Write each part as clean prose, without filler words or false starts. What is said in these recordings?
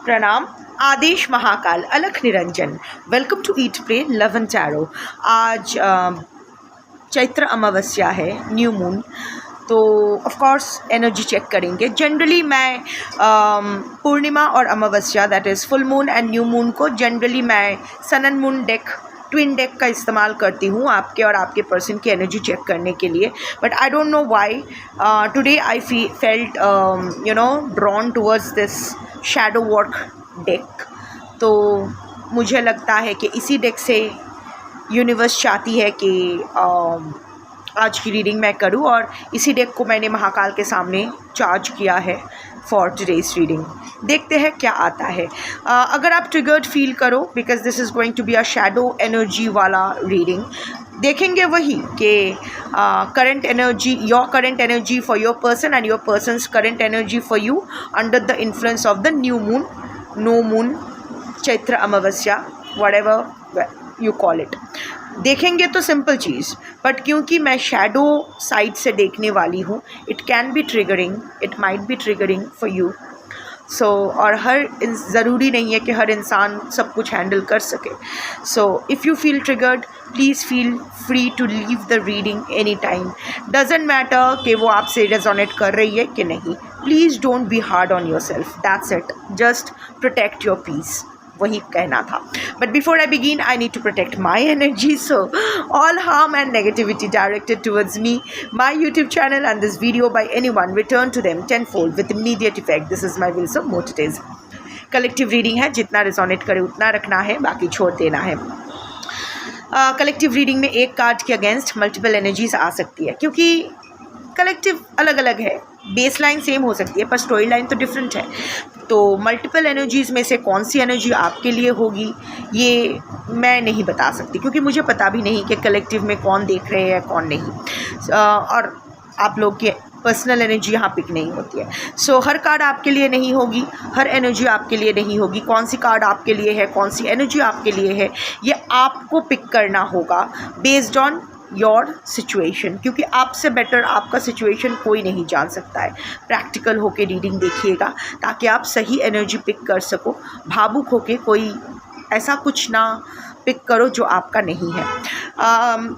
प्रणाम। आदेश महाकाल, अलख निरंजन। Welcome to eat pray love and tarot. आज चैत्र अमावस्या है, न्यू मून, तो ऑफ कोर्स एनर्जी चेक करेंगे। जनरली मैं पूर्णिमा और अमावस्या, that is full moon and new moon को जनरली मैं sun and moon deck, twin deck का इस्तेमाल करती हूँ आपके और आपके पर्सन की एनर्जी चेक करने के लिए। But I don't know why today I felt drawn towards this shadow work deck. तो मुझे लगता है कि इसी डेक से यूनिवर्स चाहती है कि आज की रीडिंग मैं करूं, और इसी डेक को मैंने महाकाल के सामने चार्ज किया है फॉर टुडेज रीडिंग। देखते हैं क्या आता है। अगर आप ट्रिगर्ड फील करो, because this is going to be a shadow energy वाला रीडिंग, देखेंगे वही कि current energy, your current energy for your person and your person's current energy for you under the influence of the new moon, no moon, Chaitra Amavasya, whatever you call it. देखेंगे तो simple cheese, but क्योंकि मैं shadow side से देखने वाली हूँ, it can be triggering, it might be triggering for you. So और ज़रूरी नहीं है कि हर इंसान सब कुछ हैंडल कर सके। So if you feel triggered, please feel free to leave the reading any time. Doesn't matter कि वो आपसे रेजोनेट कर रही है कि नहीं। Please don't be hard on your self, that's it. Just protect your peace, वही कहना था। But before I begin, I need to protect my energy, so all harm and negativity directed towards me, my YouTube channel and this video by any one, return to them tenfold with immediate effect. This is my will, so mote it be. Collective reading है, जितना resonate करे उतना रखना है, बाकी छोड़ देना है। कलेक्टिव रीडिंग में एक कार्ड के अगेंस्ट मल्टीपल एनर्जीज आ सकती है, क्योंकि कलेक्टिव अलग अलग है, बेस लाइन सेम हो सकती है पर स्टोरी लाइन तो डिफरेंट है। तो मल्टीपल एनर्जीज़ में से कौन सी एनर्जी आपके लिए होगी ये मैं नहीं बता सकती, क्योंकि मुझे पता भी नहीं कि कलेक्टिव में कौन देख रहे हैं कौन नहीं, और आप लोग की पर्सनल एनर्जी यहाँ पिक नहीं होती है। सो हर कार्ड आपके लिए नहीं होगी, हर एनर्जी आपके लिए नहीं होगी। कौन सी कार्ड आपके लिए है, कौन सी एनर्जी आपके लिए है, ये आपको पिक करना होगा बेस्ड ऑन योर सिचुएशन, क्योंकि आपसे बेटर आपका सिचुएशन कोई नहीं जान सकता है। प्रैक्टिकल होके रीडिंग देखिएगा ताकि आप सही एनर्जी पिक कर सको। भावुक होके कोई ऐसा कुछ ना पिक करो जो आपका नहीं है।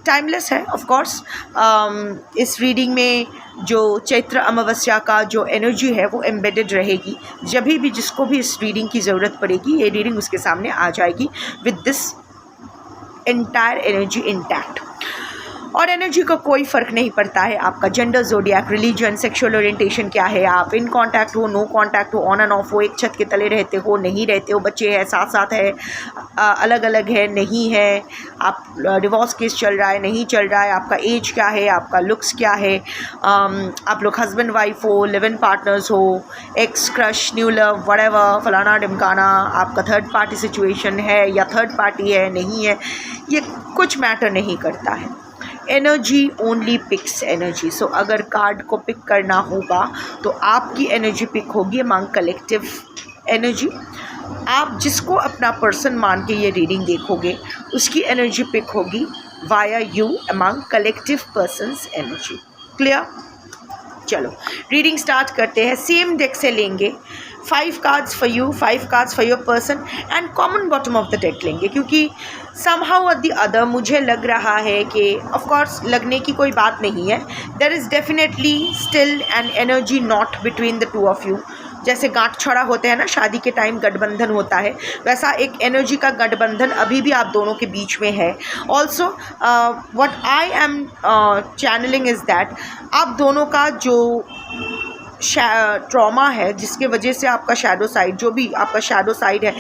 टाइमलेस है ऑफ कोर्स। इस रीडिंग में जो चैत्र अमावस्या का जो एनर्जी है वो एम्बेडेड रहेगी। जब भी जिसको भी इस रीडिंग की ज़रूरत पड़ेगी, ये रीडिंग उसके सामने आ जाएगी with this entire energy intact. और एनर्जी का कोई फ़र्क नहीं पड़ता है आपका gender, zodiac, religion, sexual orientation क्या है, आप इन कांटेक्ट हो, नो कांटेक्ट हो, ऑन एंड ऑफ हो, एक छत के तले रहते हो, नहीं रहते हो, बच्चे हैं, साथ साथ है, अलग अलग है, नहीं है, आप डिवोर्स केस चल रहा है, नहीं चल रहा है, आपका एज क्या है, आपका लुक्स क्या है, आप लोग हस्बैंड वाइफ हो, लिव इन पार्टनर्स हो, x crush, new love, whatever, फलाना ढिमकाना, आपका थर्ड पार्टी सिचुएशन है या थर्ड पार्टी है, नहीं है, ये कुछ मैटर नहीं करता है। Energy only picks energy. So अगर कार्ड को पिक करना होगा तो आपकी एनर्जी पिक होगी अमंग कलेक्टिव एनर्जी। आप जिसको अपना पर्सन मान के ये रीडिंग देखोगे उसकी एनर्जी पिक होगी via you among collective persons energy. Clear? चलो रीडिंग स्टार्ट करते हैं। सेम डेक से लेंगे 5 cards for you, 5 cards for your person and common bottom of the deck लेंगे, क्योंकि समहाउ और द अदर मुझे लग रहा है कि ऑफ कोर्स लगने की कोई बात नहीं है, there is definitely still an energy knot between the two of you. जैसे गांठ छड़ा होते हैं ना, शादी के टाइम गठबंधन होता है, वैसा एक एनर्जी का गठबंधन अभी भी आप दोनों के बीच में है। Also what I am channelling is that आप दोनों का जो ट्रॉमा है, जिसके वजह से आपका शैडो साइड, जो भी आपका शैडो साइड है,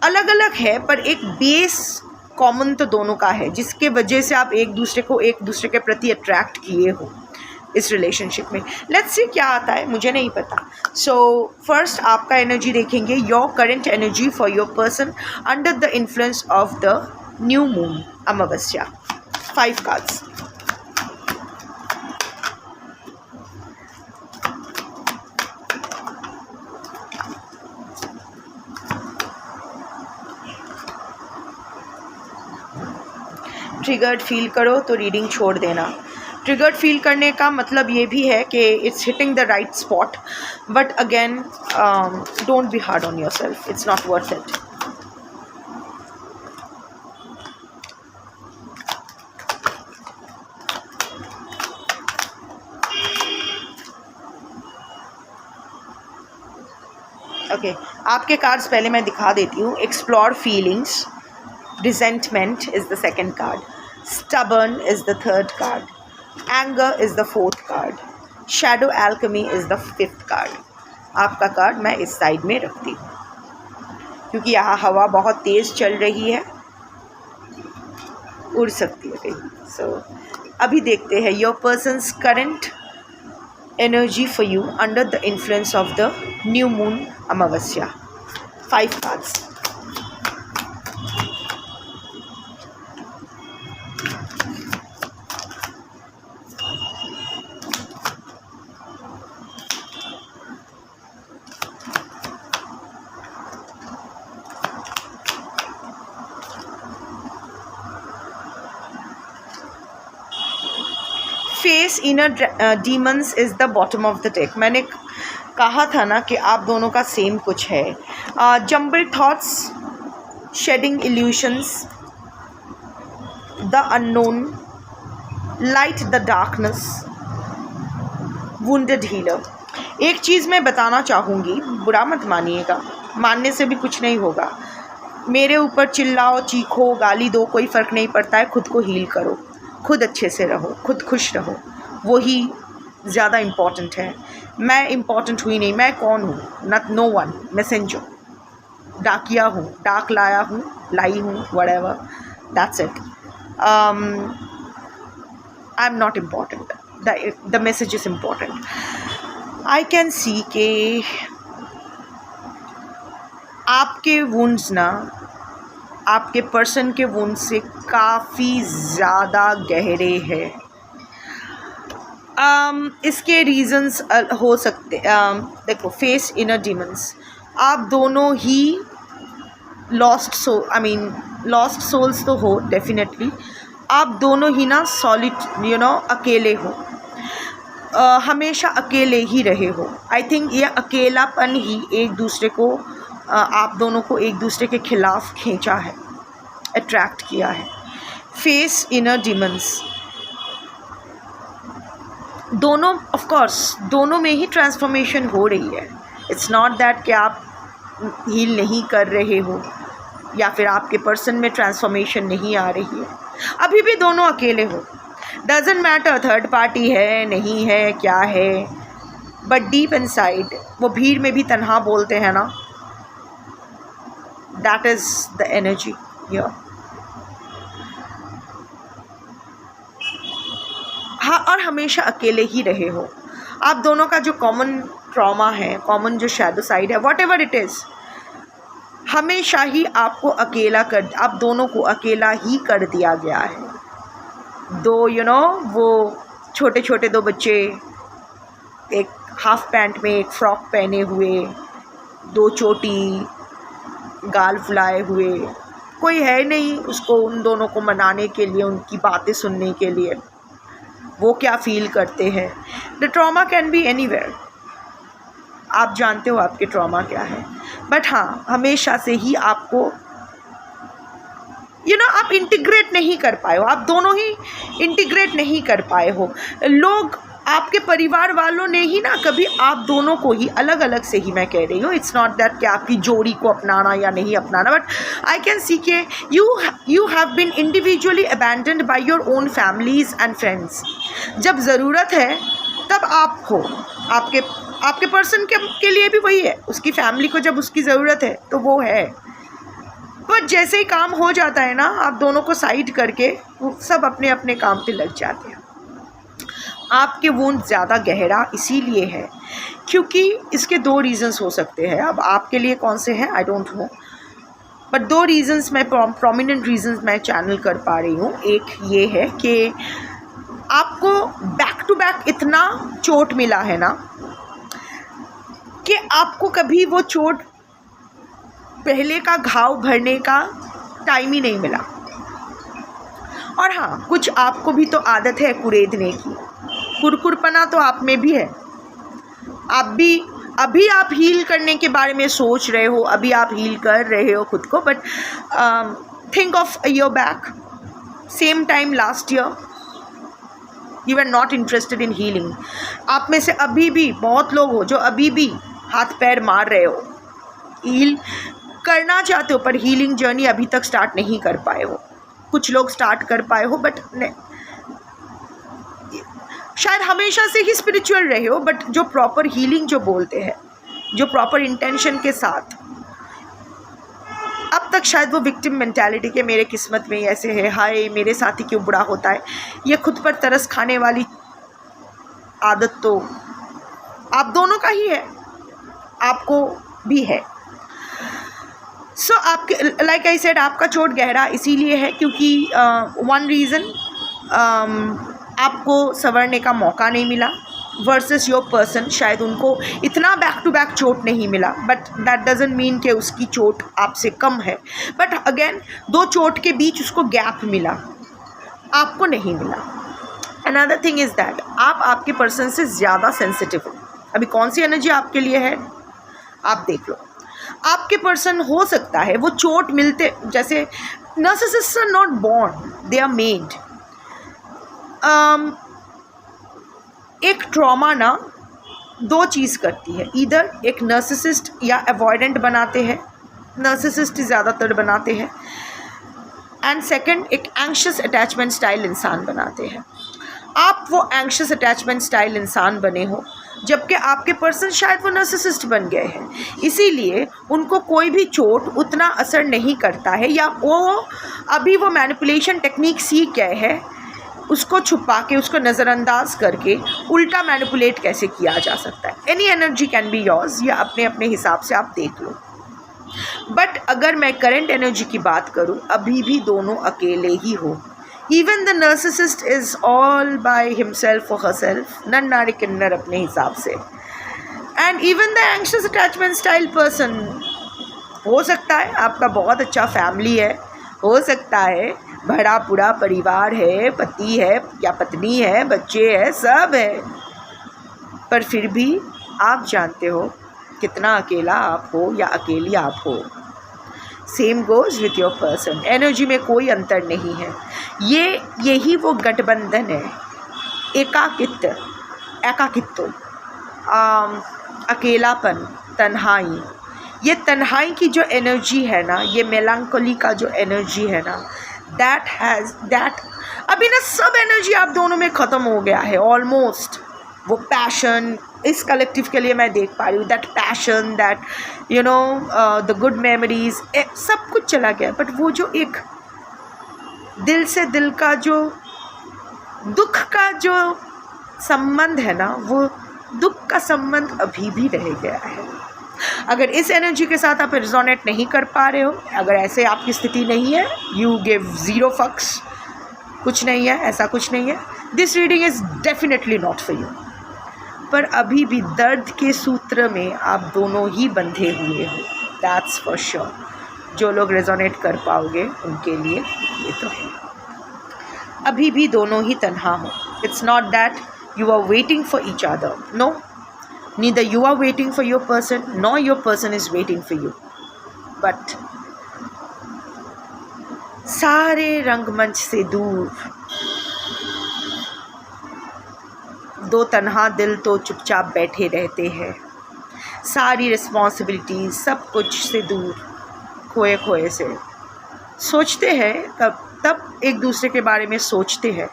अलग अलग है पर एक बेस कॉमन तो दोनों का है, जिसके वजह से आप एक दूसरे के प्रति अट्रैक्ट किए हो इस रिलेशनशिप में। लेट्स सी क्या आता है, मुझे नहीं पता। सो फर्स्ट आपका एनर्जी देखेंगे, your current energy for your person under the influence of the new moon Amavasya. 5 cards. Triggered feel करो तो रीडिंग छोड़ देना। ट्रिगर्ड फील करने का मतलब ये भी है कि it's hitting the right spot, but again don't be hard on your self, it's not worth it. Okay, आपके कार्ड्स पहले मैं दिखा देती हूँ. Explore feelings, resentment is the second card, stubborn is the third card, anger is the fourth card, shadow alchemy is the fifth card. आपका card मैं इस side में रखती हूँ क्योंकि यहाँ हवा बहुत तेज़ चल रही है, उड़ सकती है कहीं. सो अभी देखते हैं your person's current energy for you under the influence of the new moon Amavasya. 5 cards. Face inner demons is the bottom of the deck. मैंने कहा था ना कि आप दोनों का सेम कुछ है. Jumble thoughts, shedding illusions, the unknown, light the darkness, wounded healer. एक चीज़ मैं बताना चाहूँगी, बुरा मत मानिएगा, मानने से भी कुछ नहीं होगा. मेरे ऊपर चिल्लाओ, चीखो, गाली दो, कोई फ़र्क नहीं पड़ता है. खुद को हील करो, खुद अच्छे से रहो, खुद खुश रहो, वही ज़्यादा इम्पॉर्टेंट है. मैं इम्पॉर्टेंट हुई नहीं, मैं कौन हूँ? नॉट नो वन, मैसेंजर, डाकिया हूँ, डाक लाया हूँ, लाई हूँ, whatever, that's it. I am not important, the message is important. I can see के आपके वुंड्स ना आपके पर्सन के वुंड से काफ़ी ज़्यादा गहरे हैं. इसके रीज़न्स हो सकते, देखो, फेस इनर डीमंस, आप दोनों ही लॉस्ट सोल्स तो हो डेफिनेटली. आप दोनों ही ना सॉलिड अकेले हो, हमेशा अकेले ही रहे हो. आई थिंक ये अकेलापन ही एक दूसरे को आप दोनों को एक दूसरे के खिलाफ खींचा है, अट्रैक्ट किया है. फेस इनर डीमंस दोनों, ऑफ कोर्स दोनों में ही ट्रांसफॉर्मेशन हो रही है. इट्स नॉट दैट कि आप हील नहीं कर रहे हो या फिर आपके पर्सन में ट्रांसफॉर्मेशन नहीं आ रही है. अभी भी दोनों अकेले हो, डजेंट मैटर थर्ड पार्टी है नहीं है क्या है, बट डीप इनसाइड वो भीड़ में भी तन्हा बोलते हैं ना, that is the energy here. हाँ, और हमेशा अकेले ही रहे हो. आप दोनों का जो कॉमन ट्रॉमा है, कॉमन जो शैडो साइड है, वॉट एवर इट इज़, हमेशा ही आपको अकेला कर, आप दोनों को अकेला ही कर दिया गया है. दो वो छोटे छोटे 2 बच्चे, एक हाफ पैंट में एक फ्रॉक पहने हुए, 2 चोटी, गाल फुलाए हुए, कोई है नहीं उसको, उन दोनों को मनाने के लिए, उनकी बातें सुनने के लिए. वो क्या फील करते हैं. The trauma can be anywhere, आप जानते हो आपके ट्रॉमा क्या है. बट हाँ, हमेशा से ही आपको आप इंटीग्रेट नहीं कर पाए हो, आप दोनों ही इंटीग्रेट नहीं कर पाए हो. लोग, आपके परिवार वालों ने ही ना कभी आप दोनों को ही अलग अलग से ही, मैं कह रही हूँ, इट्स नॉट दैट कि आपकी जोड़ी को अपनाना या नहीं अपनाना, बट आई कैन सी के you have been individually abandoned by your own families and friends. जब ज़रूरत है तब आप हो, आपके पर्सन के लिए भी वही है, उसकी फैमिली को जब उसकी ज़रूरत है तो वो है. पर जैसे ही काम हो जाता है ना, आप दोनों को साइड करके सब अपने अपने काम पे लग जाते हैं. आपके वुंड ज़्यादा गहरा इसीलिए है क्योंकि इसके 2 रीज़न्स हो सकते हैं. अब आपके लिए कौन से हैं आई डोंट नो, बट 2 रीज़न्स मैं, प्रोमिनेंट रीज़न्स मैं चैनल कर पा रही हूँ. एक ये है कि आपको बैक टू बैक इतना चोट मिला है ना कि आपको कभी वो चोट, पहले का घाव भरने का टाइम ही नहीं मिला. और हाँ, कुछ आपको भी तो आदत है कुरेदने की, कुरकुरपना तो आप में भी है। आप भी अभी आप हील करने के बारे में सोच रहे हो, अभी आप हील कर रहे हो खुद को, but think of a year back, same time last year you are not interested in healing. आप में से अभी भी बहुत लोग हो जो अभी भी हाथ पैर मार रहे हो, हील करना चाहते हो पर हीलिंग जर्नी अभी तक स्टार्ट नहीं कर पाए हो। कुछ लोग स्टार्ट कर पाए हो बट शायद हमेशा से ही स्पिरिचुअल रहे हो, बट जो प्रॉपर हीलिंग जो बोलते हैं, जो प्रॉपर इंटेंशन के साथ, अब तक शायद वो विक्टिम मेंटालिटी के मेरे किस्मत में ही ऐसे है, हाय मेरे साथ ही क्यों बुरा होता है, ये खुद पर तरस खाने वाली आदत तो आप दोनों का ही है, आपको भी है। सो आपके लाइक आई सेड, आपका चोट गहरा इसीलिए है क्योंकि वन रीज़न आपको संवरने का मौका नहीं मिला वर्सेस योर पर्सन, शायद उनको इतना बैक टू बैक चोट नहीं मिला, बट दैट डजंट मीन कि उसकी चोट आपसे कम है। बट अगेन, दो चोट के बीच उसको गैप मिला, आपको नहीं मिला। अनदर थिंग इज़ दैट आप आपके पर्सन से ज़्यादा सेंसिटिव हो। अभी कौन सी एनर्जी आपके लिए है आप देख लो। आपके पर्सन हो सकता है वो चोट मिलते, जैसे narcissists are not born, they are made. एक ट्रॉमा ना दो चीज़ करती है, इधर एक नार्सिसिस्ट या अवॉइडेंट बनाते हैं, नार्सिसिस्ट ज़्यादातर बनाते हैं, एंड सेकंड एक एंग्शियस अटैचमेंट स्टाइल इंसान बनाते हैं। आप वो एंग्शियस अटैचमेंट स्टाइल इंसान बने हो, जबकि आपके पर्सन शायद वो नार्सिसिस्ट बन गए हैं, इसीलिए उनको कोई भी चोट उतना असर नहीं करता है, या वो अभी वो मैनिपुलेशन टेक्निक सीख गए हैं, उसको छुपा के, उसको नज़रअंदाज करके उल्टा मैनिपुलेट कैसे किया जा सकता है। Any energy can be yours, या अपने अपने हिसाब से आप देख लो। बट अगर मैं करंट एनर्जी की बात करूं, अभी भी दोनों अकेले ही हो। Even the narcissist is all by himself or herself, नन्नारे किन्नर अपने हिसाब से। And even the anxious attachment style person, हो सकता है आपका बहुत अच्छा फैमिली है, हो सकता है भरा पूरा परिवार है, पति है या पत्नी है, बच्चे हैं, सब है, पर फिर भी आप जानते हो कितना अकेला आप हो या अकेली आप हो। Same goes with your person, energy में कोई अंतर नहीं है। यही वो गठबंधन है, एकाकित्व, अकेलापन, तन्हाई। ये तन्हाई की जो एनर्जी है ना, ये मेलांकोली का जो एनर्जी है ना, दैट अभी ना सब एनर्जी आप दोनों में ख़त्म हो गया है ऑलमोस्ट। वो पैशन इस कलेक्टिव के लिए मैं देख पा रही हूँ, that passion, that you know the good memories, सब कुछ चला गया। बट वो जो एक दिल से दिल का जो दुख का जो संबंध है ना, वो दुख का संबंध अभी भी रह गया है। अगर इस एनर्जी के साथ आप रिजोनेट नहीं कर पा रहे हो, अगर ऐसे आपकी स्थिति नहीं है, यू गिव ज़ीरो फक्स, कुछ नहीं है, ऐसा कुछ नहीं है, this reading is definitely not for you. पर अभी भी दर्द के सूत्र में आप दोनों ही बंधे हुए हो, दैट्स फॉर श्योर। जो लोग रेजोनेट कर पाओगे उनके लिए ये तो है। अभी भी दोनों ही तन्हा हो। It's not that you are waiting for each other, no, neither you are waiting for your person nor your person is waiting for you, but सारे रंगमंच से दूर दो तन्हा दिल तो चुपचाप बैठे रहते हैं, सारी रिस्पॉन्सिबिलिटी सब कुछ से दूर, खोए खोए से सोचते हैं, तब एक दूसरे के बारे में सोचते हैं,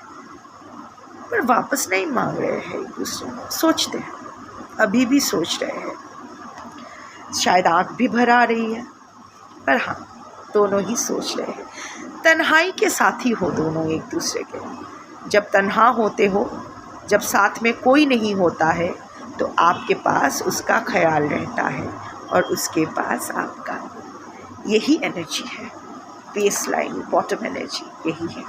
पर वापस नहीं मांग रहे हैं एक दूसरे को, सोचते हैं, अभी भी सोच रहे हैं। शायद आँख भी भर आ रही है, पर हाँ, दोनों ही सोच रहे हैं। तन्हाई के साथी हो दोनों एक दूसरे के। जब तन्हा होते हो, जब साथ में कोई नहीं होता है, तो आपके पास उसका ख्याल रहता है और उसके पास आपका। यही एनर्जी है, बेस लाइन, बॉटम एनर्जी, यही है।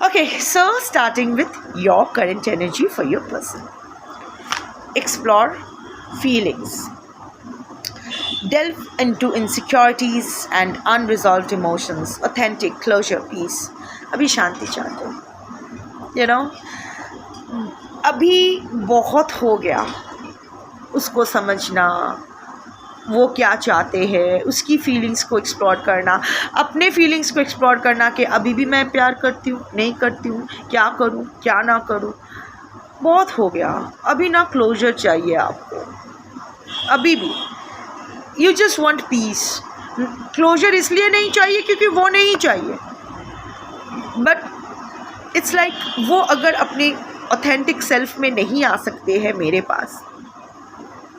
Okay, so starting with your current energy for your person. Explore feelings. Delve into insecurities and unresolved emotions. Authentic closure, peace. अभी शांति चाहते हो, यू नो, अभी बहुत हो गया उसको समझना, वो क्या चाहते हैं, उसकी फीलिंग्स को एक्सप्लोर करना, अपने फीलिंग्स को एक्सप्लोर करना कि अभी भी मैं प्यार करती हूँ, नहीं करती हूँ, क्या करूँ क्या ना करूँ, बहुत हो गया। अभी ना क्लोजर चाहिए आपको, अभी भी you just want peace. Closure इसलिए नहीं चाहिए क्योंकि वो नहीं चाहिए, बट इट्स लाइक वो अगर अपने ऑथेंटिक सेल्फ में नहीं आ सकते हैं मेरे पास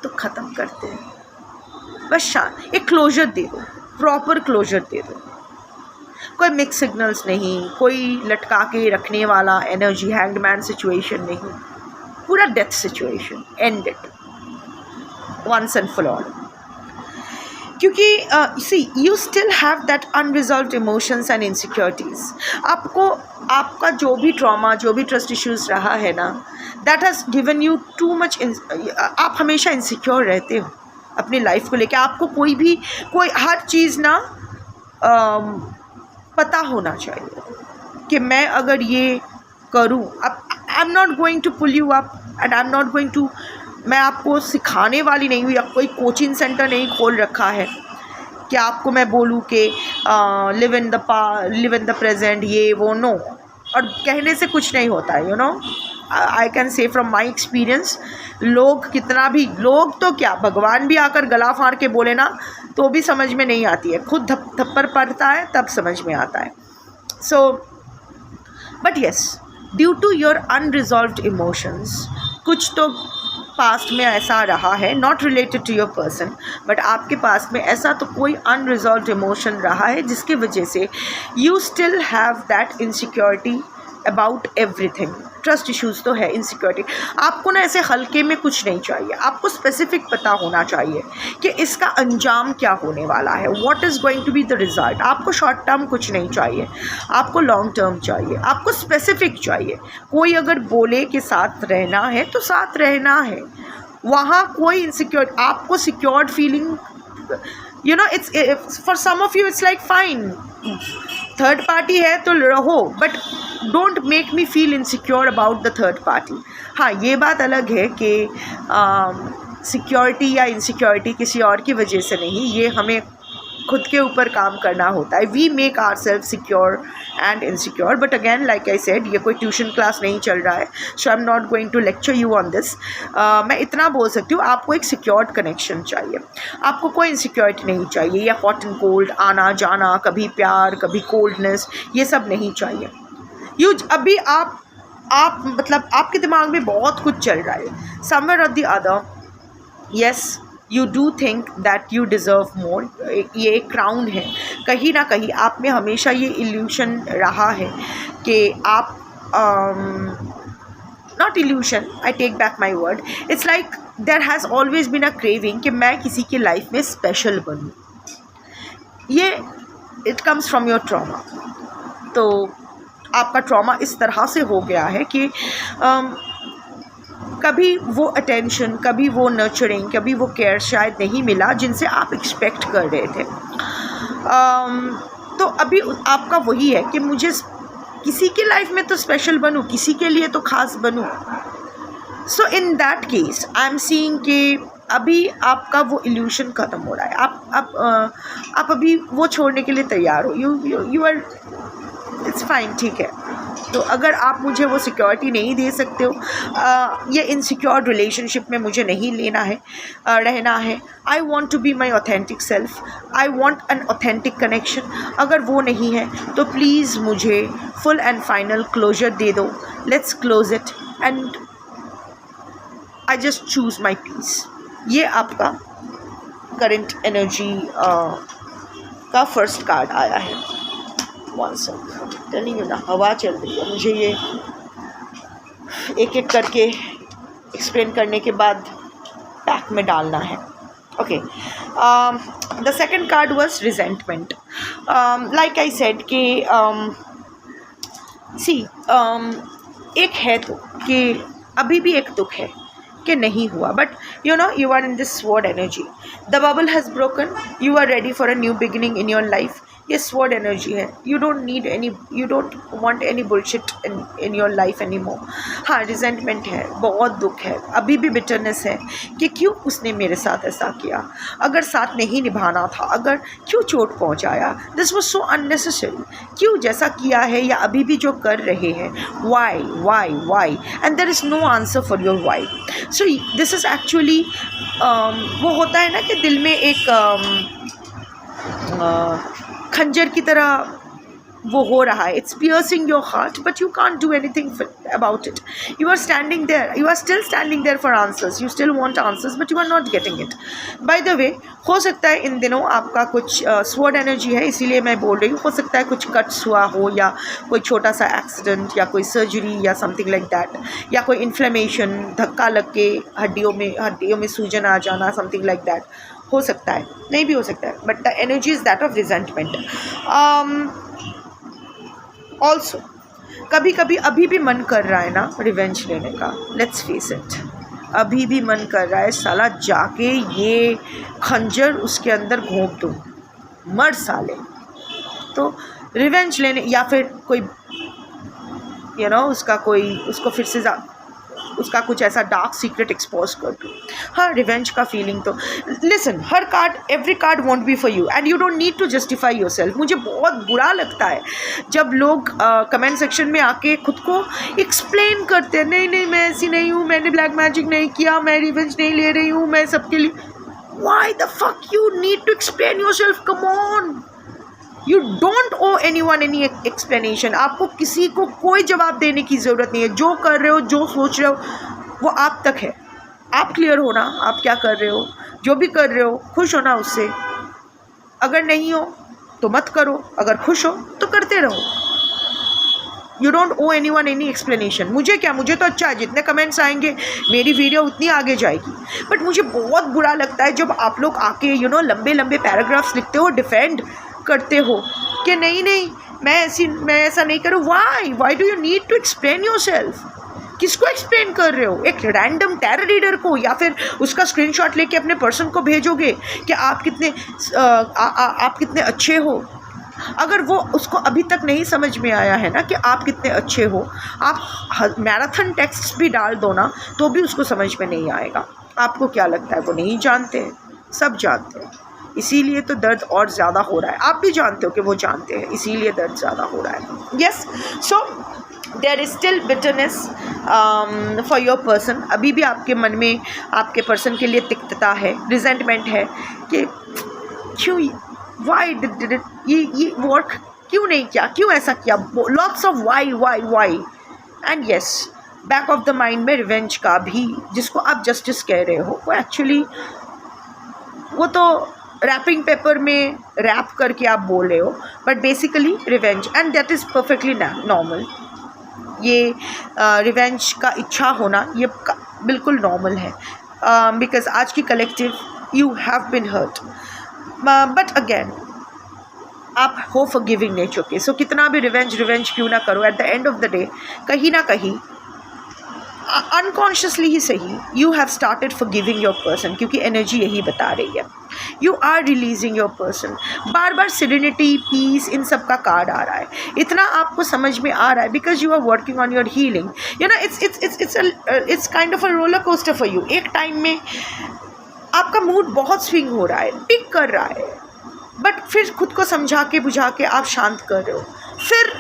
तो ख़त्म करते हैं। बस एक क्लोजर दे दो, प्रॉपर क्लोजर दे दो, कोई मिक्स सिग्नल्स नहीं, कोई लटका के रखने वाला एनर्जी हैंगमैन सिचुएशन नहीं, पूरा death situation, and it once and for all. क्योंकि see you still have that unresolved emotions and insecurities. आपको आपका जो भी ट्रॉमा, जो भी ट्रस्ट इश्यूज़ रहा है ना, that has given you too much. आप हमेशा इनसिक्योर रहते हो अपनी लाइफ को लेकर। आपको कोई हर चीज़ ना पता होना चाहिए कि मैं अगर ये करूँ, अब I am not going to pull you up and I am not going to, मैं आपको सिखाने वाली नहीं हुई, कोई कोचिंग सेंटर नहीं खोल रखा है कि आपको मैं बोलूँ कि लिव इन द प्रेजेंट, ये वो, नो। और कहने से कुछ नहीं होता है, you no, I can say from my experience. लोग कितना भी, लोग तो क्या, भगवान भी आकर गला फाड़ के बोले ना तो भी समझ में नहीं आती है, खुद थप्पड़ पड़ता है तब समझ में आता है। So but yes, due to your unresolved emotions, कुछ तो पास्ट में ऐसा रहा है, not related to your person, but आपके पास में ऐसा तो कोई अनरिजॉल्व्ड इमोशन रहा है जिसकी वजह से you still have that insecurity about everything. Trust issues तो है, इनसिक्योरिटी। आपको ना ऐसे हल्के में कुछ नहीं चाहिए, आपको स्पेसिफिक पता होना चाहिए कि इसका अंजाम क्या होने वाला है, what is going to be the result. आपको शॉर्ट टर्म कुछ नहीं चाहिए, आपको लॉन्ग टर्म चाहिए, आपको स्पेसिफिक चाहिए। कोई अगर बोले कि साथ रहना है तो साथ रहना है, वहाँ कोई इनसिक्योर, आपको secured feeling, you know, it's for some of you it's like fine, third party है तो रहो, but don't make me feel insecure about the third party. हाँ, ये बात अलग है कि सिक्योरिटी या इनसिक्योरिटी किसी और की वजह से नहीं, ये हमें खुद के ऊपर काम करना होता है। We make our self secure and insecure, but again like I said, ये कोई ट्यूशन क्लास नहीं चल रहा है, so I am not going to lecture you on this. मैं इतना बोल सकती हूँ, आपको एक सिक्योर्ड कनेक्शन चाहिए, आपको कोई इनसिक्योरिटी नहीं चाहिए, या हॉट एंड कोल्ड, आना जाना, कभी प्यार कभी कोल्डनेस, ये सब नहीं चाहिए। अभी आप मतलब आपके दिमाग में बहुत कुछ चल रहा है, समवेयर और the other, yes you do think that you deserve more. ये एक क्राउन है, कहीं ना कहीं आप में हमेशा ये इल्यूशन रहा है कि आप, not illusion, I take back my word, it's like there has always been a craving कि मैं किसी की लाइफ में स्पेशल बनूँ। ये it comes from your trauma. तो आपका ट्रॉमा इस तरह से हो गया है कि कभी वो अटेंशन, कभी वो नर्चरिंग, कभी वो केयर शायद नहीं मिला जिनसे आप एक्सपेक्ट कर रहे थे। तो अभी आपका वही है कि मुझे किसी की लाइफ में तो स्पेशल बनूं, किसी के लिए तो ख़ास बनूं। So in that case I am seeing कि अभी आपका वो इल्यूशन ख़त्म हो रहा है। आप अभी वो छोड़ने के लिए तैयार हो, यू आर, इट्स फाइन, ठीक है। तो अगर आप मुझे वो सिक्योरिटी नहीं दे सकते हो, ये इनसिक्योर रिलेशनशिप में मुझे नहीं लेना है, रहना है, I want to be my authentic self, I want an authentic connection, अगर वो नहीं है तो प्लीज़ मुझे फुल एंड फाइनल क्लोजर दे दो। Let's close it and I just choose my peace. ये आपका करंट एनर्जी का फर्स्ट कार्ड आया है। वन सेकंड, टेलिंग यू ना, हवा चल रही है, मुझे ये एक एक करके एक्सप्लेन करने के बाद पैक में डालना है। Okay, the second card was resentment. Like I said कि एक है तो कि अभी भी एक दुख है कि नहीं हुआ, but you know you are in this sword energy, the bubble has broken, you are ready for a new beginning in your life, ये स्वॉर्ड एनर्जी है. You don't want any bullshit in your life any more. हाँ, resentment है, बहुत दुख है, अभी भी bitterness है कि क्यों उसने मेरे साथ ऐसा किया, अगर साथ नहीं निभाना था, अगर क्यों चोट पहुंचाया, दिस वॉज सो अननेसेसरी, क्यों जैसा किया है या अभी भी जो कर रहे हैं, why and there is no answer for your why. So this is actually वो होता है ना कि दिल में एक खंजर की तरह वो हो रहा है. It's piercing your heart but you can't do anything about it. You are still standing there for answers. You still want answers but you are not getting it. By the way, हो सकता है इन दिनों आपका कुछ sword energy है, इसीलिए मैं बोल रही हूँ. हो सकता है कुछ कट्स हुआ हो या कोई छोटा सा एक्सीडेंट या कोई सर्जरी या समथिंग लाइक दैट, या कोई इन्फ्लेमेशन, धक्का लग के हड्डियों में सूजन आ जाना, समथिंग लाइक दैट. हो सकता है, नहीं भी हो सकता है, but the energy is that of resentment. Also कभी कभी अभी भी मन कर रहा है ना रिवेंज लेने का. लेट्स फेस इट, अभी भी मन कर रहा है साला जाके ये खंजर उसके अंदर घोंप दूँ, मर साले. तो रिवेंज लेने, या फिर कोई उसको फिर से उसका कुछ ऐसा डार्क सीक्रेट एक्सपोज कर दूँ. हाँ, रिवेंज का फीलिंग तो listen, every card won't be for you and you don't need to justify your self. मुझे बहुत बुरा लगता है जब लोग कमेंट सेक्शन में आके खुद को एक्सप्लेन करते हैं, नहीं मैं ऐसी नहीं हूँ, मैंने ब्लैक मैजिक नहीं किया, मैं रिवेंज नहीं ले रही हूँ, मैं सबके लिए. Why the fuck you need to explain your self? Come on, you don't owe anyone any explanation. आपको किसी को कोई जवाब देने की ज़रूरत नहीं है. जो कर रहे हो, जो सोच रहे हो, वो आप तक है. आप क्लियर हो ना, आप क्या कर रहे हो, जो भी कर रहे हो, खुश हो ना उससे. अगर नहीं हो तो मत करो, अगर खुश हो तो करते रहो. You don't owe anyone any explanation. मुझे क्या, मुझे तो अच्छा है, जितने कमेंट्स आएंगे मेरी वीडियो उतनी आगे जाएगी. बट मुझे बहुत बुरा लगता है जब आप लोग आके लंबे लंबे पैराग्राफ्स लिखते हो, डिफेंड करते हो कि नहीं मैं ऐसा नहीं करूँ. Why do you need to explain your self? किसको एक्सप्लेन कर रहे हो? एक रैंडम टैरो रीडर को, या फिर उसका स्क्रीनशॉट लेके अपने पर्सन को भेजोगे कि आप कितने अच्छे हो? अगर वो उसको अभी तक नहीं समझ में आया है ना कि आप कितने अच्छे हो, आप मैराथन टेक्स्ट भी डाल दो ना तो भी उसको समझ में नहीं आएगा. आपको क्या लगता है वो नहीं जानते हैं? सब जानते हैं, इसीलिए तो दर्द और ज़्यादा हो रहा है. आप भी जानते हो कि वो जानते हैं, इसीलिए दर्द ज़्यादा हो रहा है. Yes, so there is still bitterness for your person. अभी भी आपके मन में आपके पर्सन के लिए तिक्तता है, रिजेंटमेंट है कि क्यों, वाई डिड इट, ये वर्क क्यों नहीं किया, क्यों ऐसा किया, lots of why. And yes, back of the mind में रिवेंज का भी, जिसको आप जस्टिस कह रहे हो, वो एक्चुअली वो तो रैपिंग पेपर में रैप करके आप बोल रहे हो, but basically revenge, and that is perfectly normal. ये रिवेंज का इच्छा होना ये बिल्कुल नॉर्मल है, बिकॉज आज की collective you have been hurt. But again, आप हो फॉरगिविंग नेचर के. सो कितना भी रिवेंज क्यों ना करो, at the end of the day कहीं ना कहीं अनकॉन्शियसली ही सही, you have started forgiving your person, क्योंकि एनर्जी यही बता रही है. You are releasing your person. बार बार सिरेनिटी, पीस, इन सब का कार्ड आ रहा है. इतना आपको समझ में आ रहा है because you are working on your healing. It's kind of a roller coaster for you. एक टाइम में आपका मूड बहुत स्विंग हो रहा है, पिक कर रहा है, बट फिर खुद को समझा के बुझा के आप शांत कर रहे हो, फिर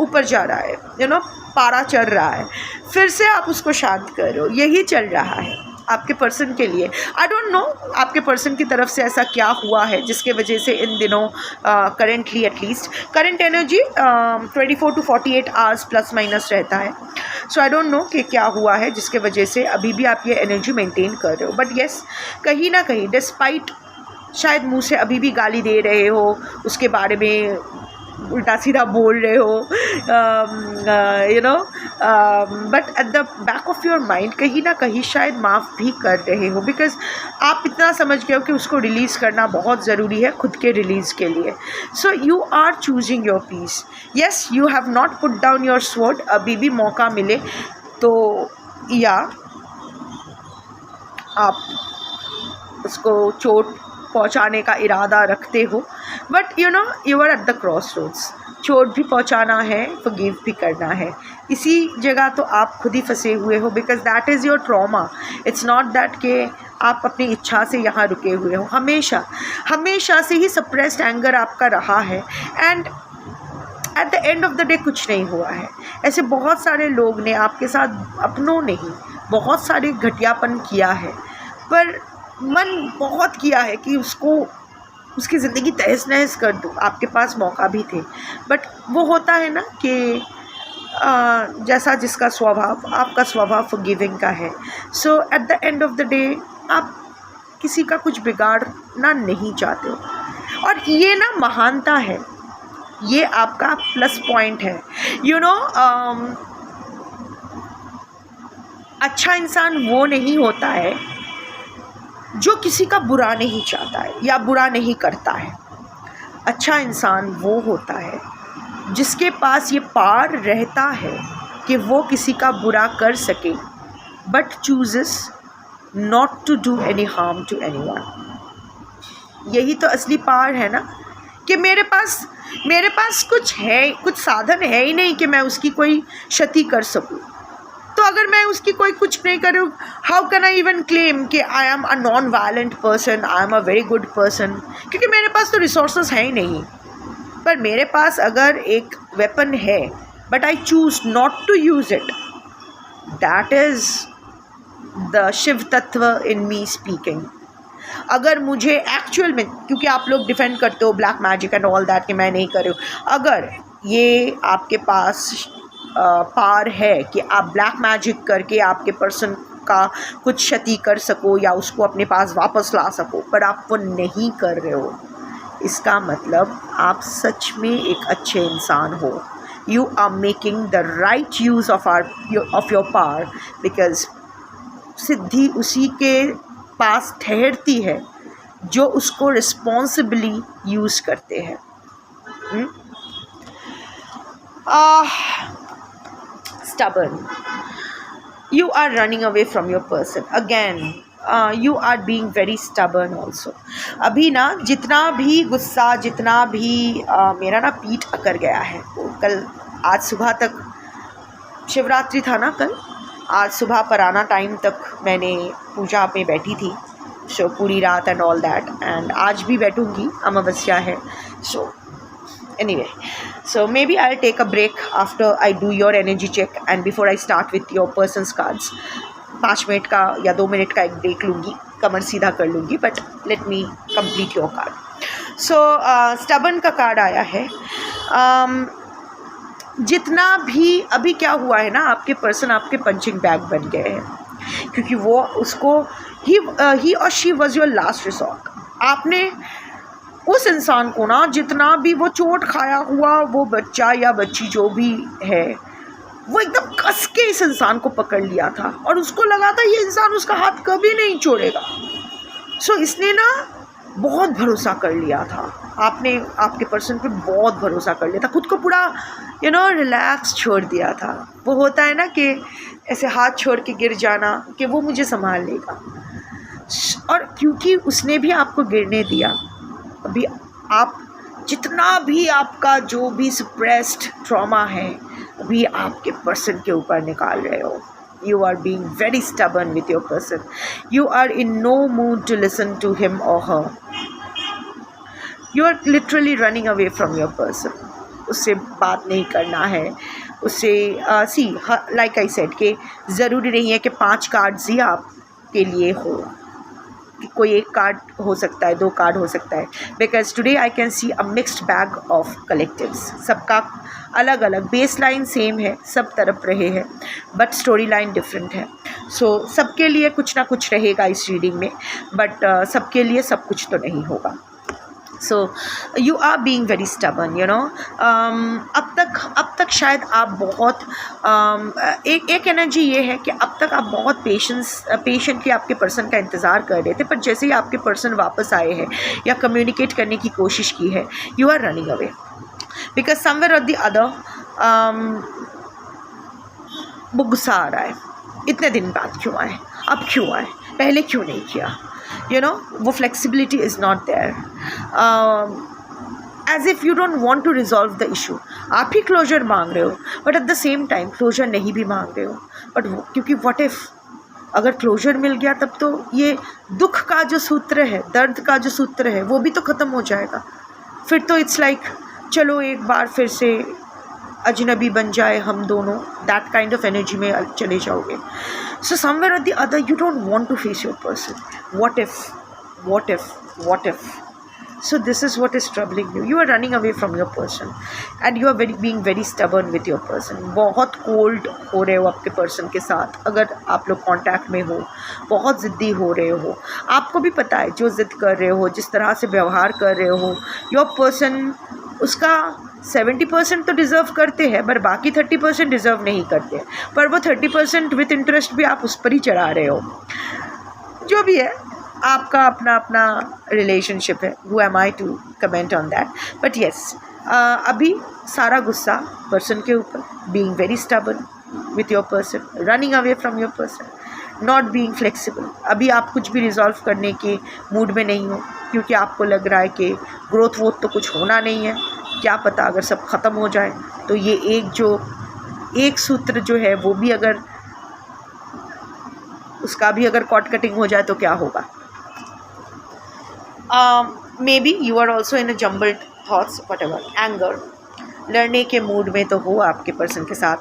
ऊपर जा रहा है, पारा चढ़ रहा है, फिर से आप उसको शांत कर रहे हो. यही चल रहा है आपके पर्सन के लिए. आई डोंट नो आपके पर्सन की तरफ से ऐसा क्या हुआ है जिसके वजह से इन दिनों currently at least current energy 24 to 48 hours plus minus रहता है. सो आई डोंट नो कि क्या हुआ है जिसके वजह से अभी भी आप ये एनर्जी मेंटेन कर रहे हो. बट येस, कहीं ना कहीं डिस्पाइट शायद मुँह से अभी भी गाली दे रहे हो, उसके बारे में उल्टा सीधा बोल रहे हो, but at the back of your mind कहीं ना कहीं शायद माफ़ भी कर रहे हो, बिकॉज आप इतना समझ गए हो कि उसको रिलीज़ करना बहुत ज़रूरी है खुद के रिलीज़ के लिए. So you are choosing your peace. Yes, you have not put down your sword. अभी भी मौका मिले तो, या आप उसको चोट पहुंचाने का इरादा रखते हो but you are at the crossroads, चोट भी पहुंचाना है, फॉरगिव भी करना है, इसी जगह तो आप खुद ही फंसे हुए हो, because that is your trauma. It's not that कि आप अपनी इच्छा से यहाँ रुके हुए हो, हमेशा से ही सप्रेस्ड एंगर आपका रहा है, and eight the end of the day कुछ नहीं हुआ है। ऐसे बहुत सारे लोग ने आपके साथ, अपनों ने ही बहुत सारे घटियापन किया है, पर मन बहुत किया है कि उसकी ज़िंदगी तहस नहस कर दूँ, आपके पास मौका भी थे, बट वो होता है ना कि जैसा जिसका स्वभाव, आपका स्वभाव फॉरगिविंग का है। So at the end of the day आप किसी का कुछ बिगाड़ना नहीं चाहते हो, और ये ना महानता है, ये आपका प्लस पॉइंट है। अच्छा इंसान वो नहीं होता है जो किसी का बुरा नहीं चाहता है या बुरा नहीं करता है। अच्छा इंसान वो होता है जिसके पास ये पार रहता है कि वो किसी का बुरा कर सके, but chooses not to do any harm to anyone. यही तो असली पार है ना, कि मेरे पास कुछ साधन है ही नहीं कि मैं उसकी कोई क्षति कर सकूं। तो अगर मैं उसकी कोई कुछ नहीं करूँ, how can I even claim कि I am a non violent person, I am a very good person, क्योंकि मेरे पास तो रिसोर्सेज हैं ही नहीं। पर मेरे पास अगर एक वेपन है, but I choose not to use it, that is the Shiva तत्व इन मी स्पीकिंग। अगर मुझे एक्चुअल में, क्योंकि आप लोग डिफेंड करते हो black magic and all that कि मैं नहीं कर रही हूँ, अगर ये आपके पास पार है कि आप ब्लैक मैजिक करके आपके पर्सन का कुछ क्षति कर सको या उसको अपने पास वापस ला सको, पर आप वो नहीं कर रहे हो, इसका मतलब आप सच में एक अच्छे इंसान हो। You are making the right use of your power, because सिद्धि उसी के पास ठहरती है जो उसको रिस्पॉन्सिबली यूज़ करते हैं। Stubborn, you are running away from your person again, you are being very stubborn also। अभी ना जितना भी गुस्सा, जितना भी मेरा ना पीठ अकड़ गया है, कल आज सुबह तक शिवरात्रि था ना, कल आज सुबह पराना टाइम तक मैंने पूजा में बैठी थी, सो पूरी रात एंड ऑल दैट, एंड आज भी बैठूंगी, अमावस्या है। सो anyway, so maybe I'll take a break after I do your energy check and before I start with your person's cards। 5 minute का या 2 मिनट का एक ब्रेक लूँगी, कमर सीधा कर लूँगी, but let me complete your card. So stubborn का card आया है। जितना भी अभी क्या हुआ है ना, आपके पर्सन आपके पंचिंग बैग बन गए हैं, क्योंकि वो उसको ही or she was your last resort. आपने उस इंसान को ना, जितना भी वो चोट खाया हुआ वो बच्चा या बच्ची जो भी है, वो एकदम कस के इस इंसान को पकड़ लिया था और उसको लगा था ये इंसान उसका हाथ कभी नहीं छोड़ेगा। सो इसने ना बहुत भरोसा कर लिया था, आपने आपके पर्सन पे बहुत भरोसा कर लिया था, खुद को पूरा रिलैक्स छोड़ दिया था। वो होता है ना कि ऐसे हाथ छोड़ के गिर जाना कि वो मुझे संभाल लेगा, और क्योंकि उसने भी आपको गिरने दिया, अभी आप जितना भी आपका जो भी सप्रेस्ड ट्रॉमा है अभी आपके पर्सन के ऊपर निकाल रहे हो। You are being very stubborn with your person. You are in no mood to listen to him or her. You are literally running away from your person. उससे बात नहीं करना है, उससे like I said कि ज़रूरी नहीं है कि 5 कार्ड्स ही आपके लिए हो, कोई एक कार्ड हो सकता है, 2 कार्ड हो सकता है, because today I can C a mixed bag of collectives. सबका अलग अलग बेस लाइन सेम है, सब तरफ रहे हैं, बट स्टोरी लाइन डिफरेंट है। सो सबके लिए कुछ ना कुछ रहेगा इस रीडिंग में, बट सबके लिए सब कुछ तो नहीं होगा। So you are being very stubborn, अब तक शायद आप बहुत एक एनर्जी ये है कि अब तक आप बहुत पेशेंटली आपके पर्सन का इंतज़ार कर रहे थे, पर जैसे ही आपके पर्सन वापस आए हैं या कम्युनिकेट करने की कोशिश की है, you are running away, because somewhere और द अदर वो गुस्सा आ रहा है, इतने दिन बाद क्यों आए, अब क्यों आए, पहले क्यों नहीं किया, वो flexibility is not there. As if you don't want to resolve the issue. आप ही क्लोजर मांग रहे हो, but at the same time closure नहीं भी मांग रहे हो। बट क्योंकि व्हाट इफ़ अगर क्लोजर मिल गया, तब तो ये दुख का जो सूत्र है, दर्द का जो सूत्र है, वो भी तो ख़त्म हो जाएगा। फिर तो इट्स लाइक चलो एक बार फिर से अजनबी बन जाए हम दोनों, दैट काइंड ऑफ एनर्जी में चले जाओगे। सो समवेयर और the other you don't want to face your person. What if, what if, what if. So this is what is troubling you. You are running away from your person and you are being very stubborn with your person. बहुत cold हो रहे हो आपके person के साथ, अगर आप लोग contact में हो, बहुत ज़िद्दी हो रहे हो। आपको भी पता है जो ज़िद कर रहे हो, जिस तरह से व्यवहार कर रहे हो, your person उसका 70% तो डिज़र्व करते हैं, पर बाकी 30% डिज़र्व नहीं करते। पर वो 30% विथ इंटरेस्ट भी आप उस पर ही चढ़ा रहे हो। जो भी है, आपका अपना अपना रिलेशनशिप है। Who am I to comment on that, but yes, अभी सारा गुस्सा पर्सन के ऊपर, being very stubborn with your person, running away from your person, not being flexible. अभी आप कुछ भी रिजॉल्व करने के मूड में नहीं हो, क्योंकि आपको लग रहा है कि ग्रोथ वोथ तो कुछ होना नहीं है। क्या पता अगर सब ख़त्म हो जाए तो ये एक सूत्र जो है वो भी अगर उसका भी अगर कॉर्ड कटिंग हो जाए तो क्या होगा। Maybe you are also in a jumbled thoughts, whatever, anger, लड़ने के मूड में तो हो आपके पर्सन के साथ,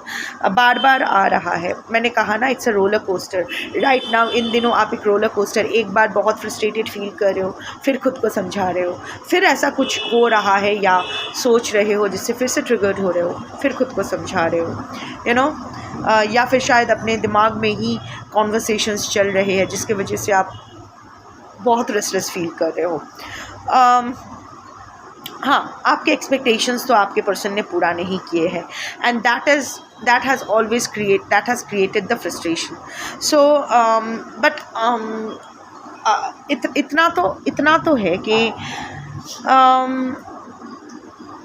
बार बार आ रहा है। मैंने कहा ना, it's a roller coaster right now. इन दिनों आप एक रोलर कोस्टर, एक बार बहुत फ्रस्ट्रेटेड फील कर रहे हो, फिर खुद को समझा रहे हो, फिर ऐसा कुछ हो रहा है या सोच रहे हो जिससे फिर से ट्रिगर्ड हो रहे हो, फिर खुद को समझा रहे हो, यू नो, या फिर शायद अपने दिमाग में ही कॉन्वर्सेशंस चल रहे हैं जिसकी वजह से आप बहुत रेस्टलेस फील कर रहे हो। हाँ, आपके एक्सपेक्टेशंस तो आपके पर्सन ने पूरा नहीं किए हैं, and that has always created the frustration. So but इतना तो है कि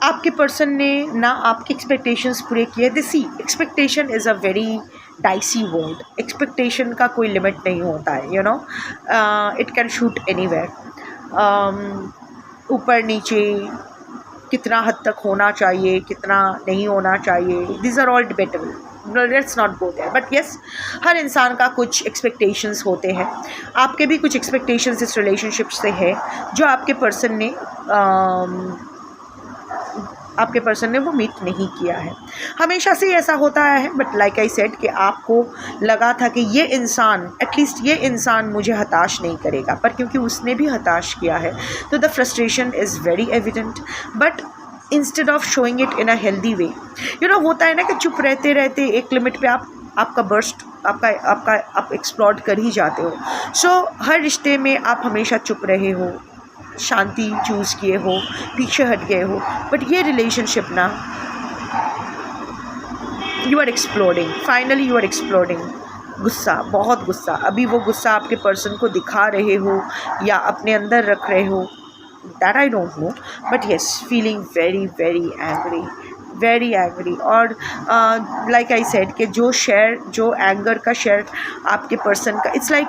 आपके पर्सन ने ना आपके एक्सपेक्टेशंस पूरे किए। See, expectation is a very dicey word. Expectation का कोई लिमिट नहीं होता है, you know, it can shoot anywhere. ऊपर नीचे कितना हद तक होना चाहिए, कितना नहीं होना चाहिए, this are all debatable, let's not go there. But yes, हर इंसान का कुछ एक्सपेक्टेशंस होते हैं। आपके भी कुछ एक्सपेक्टेशंस इस रिलेशनशिप से है जो आपके पर्सन ने वो मीट नहीं किया है। हमेशा से ऐसा होता है, बट लाइक आई सेड कि आपको लगा था कि ये इंसान, एटलीस्ट ये इंसान मुझे हताश नहीं करेगा, पर क्योंकि उसने भी हताश किया है तो the frustration is very evident. But instead of showing it in a healthy way, you know, होता है ना कि चुप रहते रहते एक लिमिट पे आपका बर्स्ट आप एक्सप्लोर कर ही जाते हो। सो हर रिश्ते में आप हमेशा चुप रहे हो, शांति चूज़ किए हो, पीछे हट गए हो, बट ये रिलेशनशिप ना, you are exploding, finally you are exploding. गुस्सा, बहुत गुस्सा। अभी वो गुस्सा आपके पर्सन को दिखा रहे हो या अपने अंदर रख रहे हो, that I don't no, but yes, feeling very very angry, very angry. और लाइक आई सेड कि जो एंगर का शेयर आपके पर्सन का, इट्स लाइक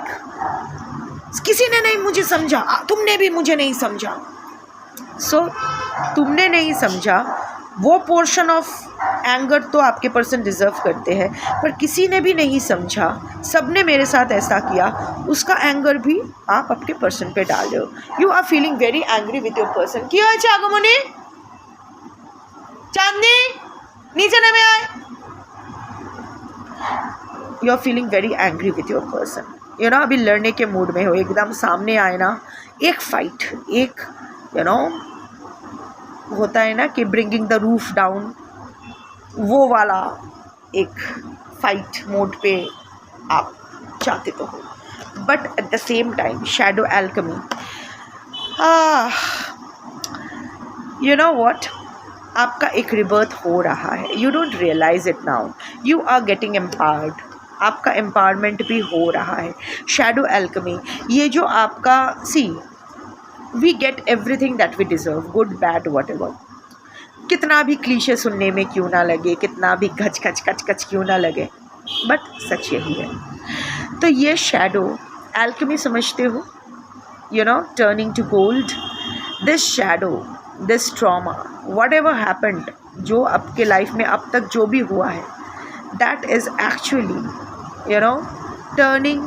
किसी ने नहीं मुझे समझा, तुमने भी मुझे नहीं समझा। सो तुमने नहीं समझा, वो पोर्शन ऑफ एंगर तो आपके पर्सन डिज़र्व करते हैं, पर किसी ने भी नहीं समझा, सबने मेरे साथ ऐसा किया, उसका एंगर भी आप अपने पर्सन पे डाल रहे हो। You are feeling very angry with your person. क्या है चागमनी, चांदनी नीचे नमे आए। You are feeling very angry with your person, you know, अभी लड़ने के मूड में हो, एकदम सामने आए ना एक फाइट, एक यू नो होता है ना कि ब्रिंगिंग द रूफ डाउन, वो वाला एक फाइट मोड पे आप चाहते तो हो, but at the same time shadow alchemy, you know what, आपका एक रिबर्थ हो रहा है। You don't realise it now, you are getting empowered, आपका एम्पावरमेंट भी हो रहा है। शैडो एल्केमी, ये जो आपका, see, we get everything that we deserve, good bad whatever, कितना भी क्लीशे सुनने में क्यों ना लगे, कितना भी घच घच कच कच क्यों ना लगे, बट सच यही है। तो ये शैडो एल्केमी समझते हो, you know, turning to gold, this shadow this trauma, whatever happened, जो आपके लाइफ में अब तक जो भी हुआ है, that is actually you know turning.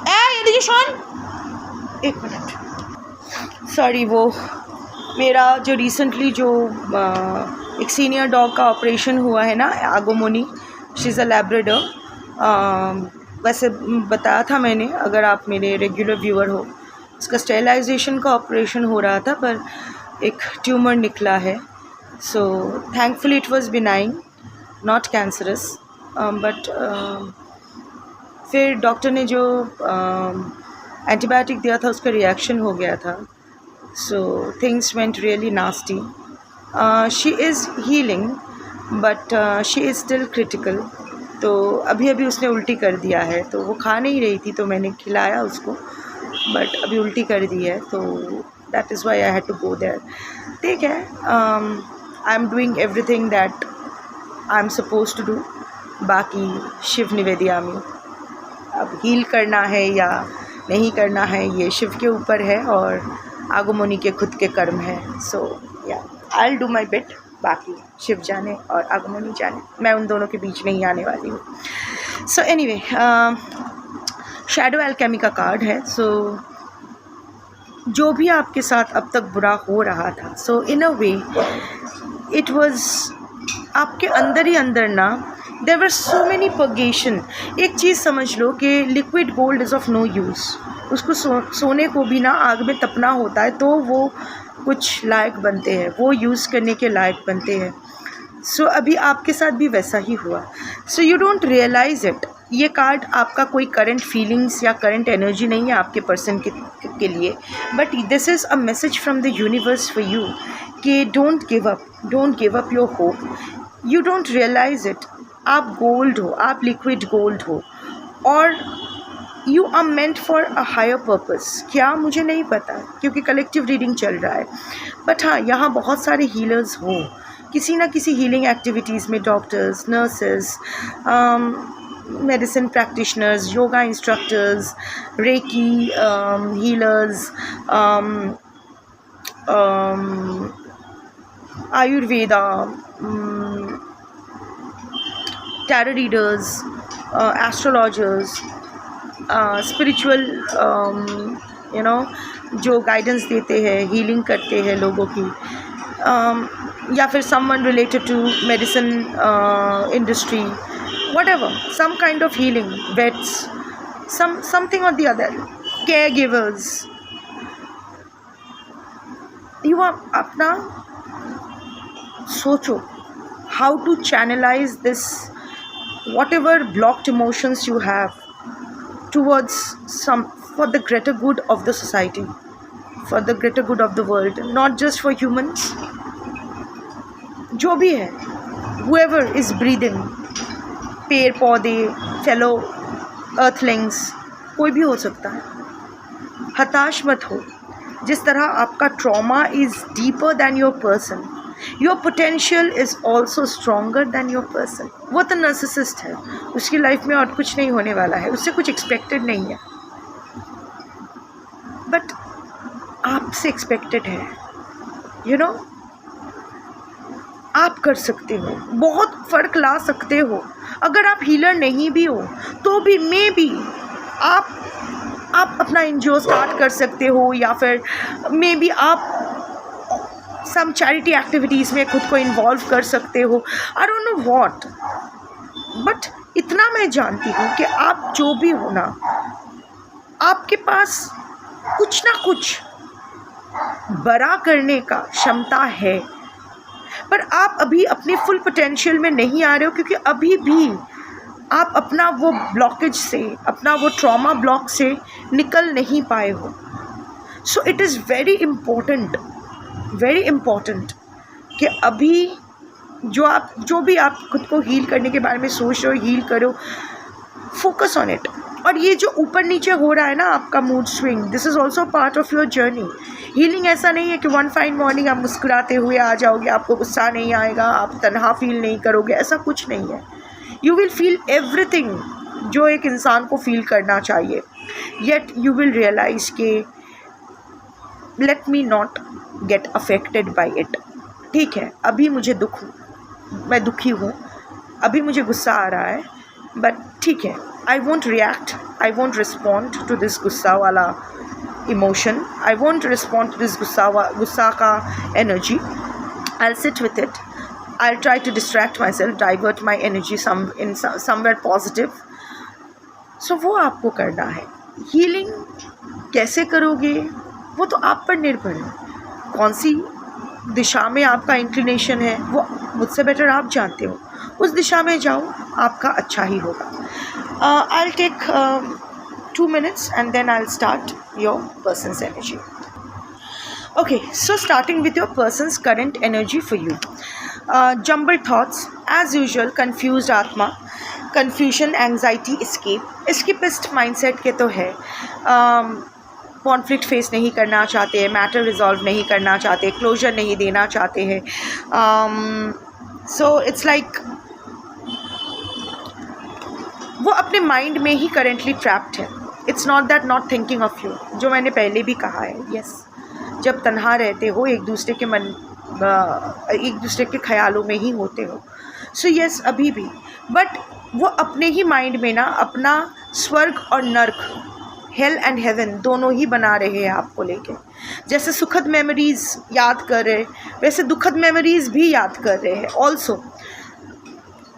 ये देखिए शॉन, एक मिनट, सॉरी, वो मेरा जो रिसेंटली जो एक सीनियर डॉग का ऑपरेशन हुआ है ना, आगोमोनी, शी इज़ अ लैब्राडोर। वैसे बताया था मैंने, अगर आप मेरे रेगुलर व्यूअर हो, उसका स्टेरिलाइजेशन का ऑपरेशन हो रहा था पर एक ट्यूमर निकला है। So thankfully it was benign, not cancerous, but फिर डॉक्टर ने जो एंटीबायोटिक दिया था उसका रिएक्शन हो गया था। So things went really nasty. She is healing but she is still critical. तो अभी अभी उसने उल्टी कर दिया है, तो वो खा नहीं रही थी तो मैंने खिलाया उसको, बट अभी उल्टी कर दी है, तो that is why I had to go there. ठीक है, I am doing everything that I am supposed to do. बाकी शिव निवेदियामी, अब हील करना है या नहीं करना है ये शिव के ऊपर है और आगोमोनी के खुद के कर्म है। सो या I will do my bit, बाकी शिव जाने और आगोमोनी जाने, मैं उन दोनों के बीच नहीं आने वाली हूँ। सो एनीवे, शैडो एल्केमी का कार्ड है। सो जो भी आपके साथ अब तक बुरा हो रहा था, सो इन अ वे इट वाज आपके अंदर ही अंदर ना, देयर वर सो मैनी पर्गेशन। एक चीज़ समझ लो कि liquid gold is of no use, उसको सोने को भी ना आग में तपना होता है तो वो कुछ लायक बनते हैं, वो यूज़ करने के लायक बनते हैं। सो अभी आपके साथ भी वैसा ही हुआ। So you don't realize it. ये कार्ड आपका कोई करंट फीलिंग्स या करंट एनर्जी नहीं है आपके पर्सन के लिए, but this is a message from the universe for you कि don't give up your hope. You don't realize it. आप गोल्ड हो, आप लिक्विड गोल्ड हो और you are meant for a higher purpose. क्या, मुझे नहीं पता क्योंकि कलेक्टिव रीडिंग चल रहा है, बट हाँ, यहाँ बहुत सारे हीलर्स हो किसी ना किसी हीलिंग एक्टिविटीज़ में, doctors, nurses, medicine practitioners, yoga instructors, reiki healers, Ayurveda, tarot readers, astrologers, spiritual you know जो गाइडेंस देते हैं, हीलिंग करते हैं लोगों की, या फिर someone related to medicine industry, whatever, some kind of healing, vets, something or the other, caregivers. You are अपना सोचो how to channelize this whatever blocked emotions you have towards for the greater good of the society, for the greater good of the world, not just for humans, जो भी है, whoever is breathing, पेड़ पौधे, fellow Earthlings, कोई भी हो सकता है। हताश मत हो। जिस तरह आपका trauma is deeper then your person, your potential is also stronger then your person. वो तो नार्सिसिस्ट है, उसकी लाइफ में और कुछ नहीं होने वाला है, उससे कुछ एक्सपेक्टेड नहीं है, बट आपसे एक्सपेक्टेड है। यू नो, आप कर सकते हो, बहुत फ़र्क ला सकते हो। अगर आप हीलर नहीं भी हो तो भी मे बी आप अपना एनजीओ स्टार्ट कर सकते हो, या फिर मे बी आप सम चैरिटी एक्टिविटीज़ में खुद को इन्वॉल्व कर सकते हो। आई डोंट नो व्हाट, बट इतना मैं जानती हूँ कि आप जो भी हो ना, आपके पास कुछ ना कुछ बड़ा करने का क्षमता है, पर आप अभी अपने फुल पोटेंशियल में नहीं आ रहे हो क्योंकि अभी भी आप अपना वो ब्लॉकेज से, अपना वो ट्रॉमा ब्लॉक से निकल नहीं पाए हो। So it is very important कि अभी जो भी आप खुद को हील करने के बारे में सोच रहे हो, हील करो, फोकस ऑन इट। और ये जो ऊपर नीचे हो रहा है ना आपका mood swing, this is also part of your journey. Healing ऐसा नहीं है कि वन फाइन मॉर्निंग आप मुस्कुराते हुए आ जाओगे, आपको गुस्सा नहीं आएगा, आप तन्हा फील नहीं करोगे, ऐसा कुछ नहीं है। यू विल फील एवरीथिंग जो एक इंसान को फील करना चाहिए, येट यू विल रियलाइज़ कि let me not get affected by it. ठीक है, अभी मुझे मैं दुखी हूँ, अभी मुझे गुस्सा आ रहा है, बट ठीक है, I won't react, I won't respond to this गुस्सा वाला emotion, I won't respond to this गुस्सा का energy. I will sit with it, I will try to distract myself, divert my energy somewhere positive. So वो आपको करना है. Healing कैसे करोगे वो तो आप पर निर्भर है. कौन सी दिशा में आपका इंक्लिनेशन है वो मुझसे बेटर आप जानते हो. उस दिशा में जाओ, आपका अच्छा ही होगा. I will take 2 minutes and then I'll start your person's energy. Okay, so starting with your person's current energy for you. Jumbled thoughts, as usual, confused आत्मा, confusion, anxiety, escapist mindset के तो है. कॉन्फ्लिक्ट फेस नहीं करना चाहते हैं, matter resolve नहीं करना चाहते, क्लोजर नहीं देना चाहते हैं. सो इट्स लाइक वो अपने माइंड में ही करेंटली ट्रैप्ड है. It's not that not thinking of you, जो मैंने पहले भी कहा है. यस, जब तन्हा रहते हो एक दूसरे के ख्यालों में ही होते हो. सो यस, अभी भी, बट वो अपने ही माइंड में ना अपना स्वर्ग और नर्क, हेल एंड हेवन दोनों ही बना रहे हैं आपको लेके. जैसे सुखद मेमोरीज़ याद कर रहे, वैसे दुखद मेमोरीज़ भी याद कर रहे हैं. ऑल्सो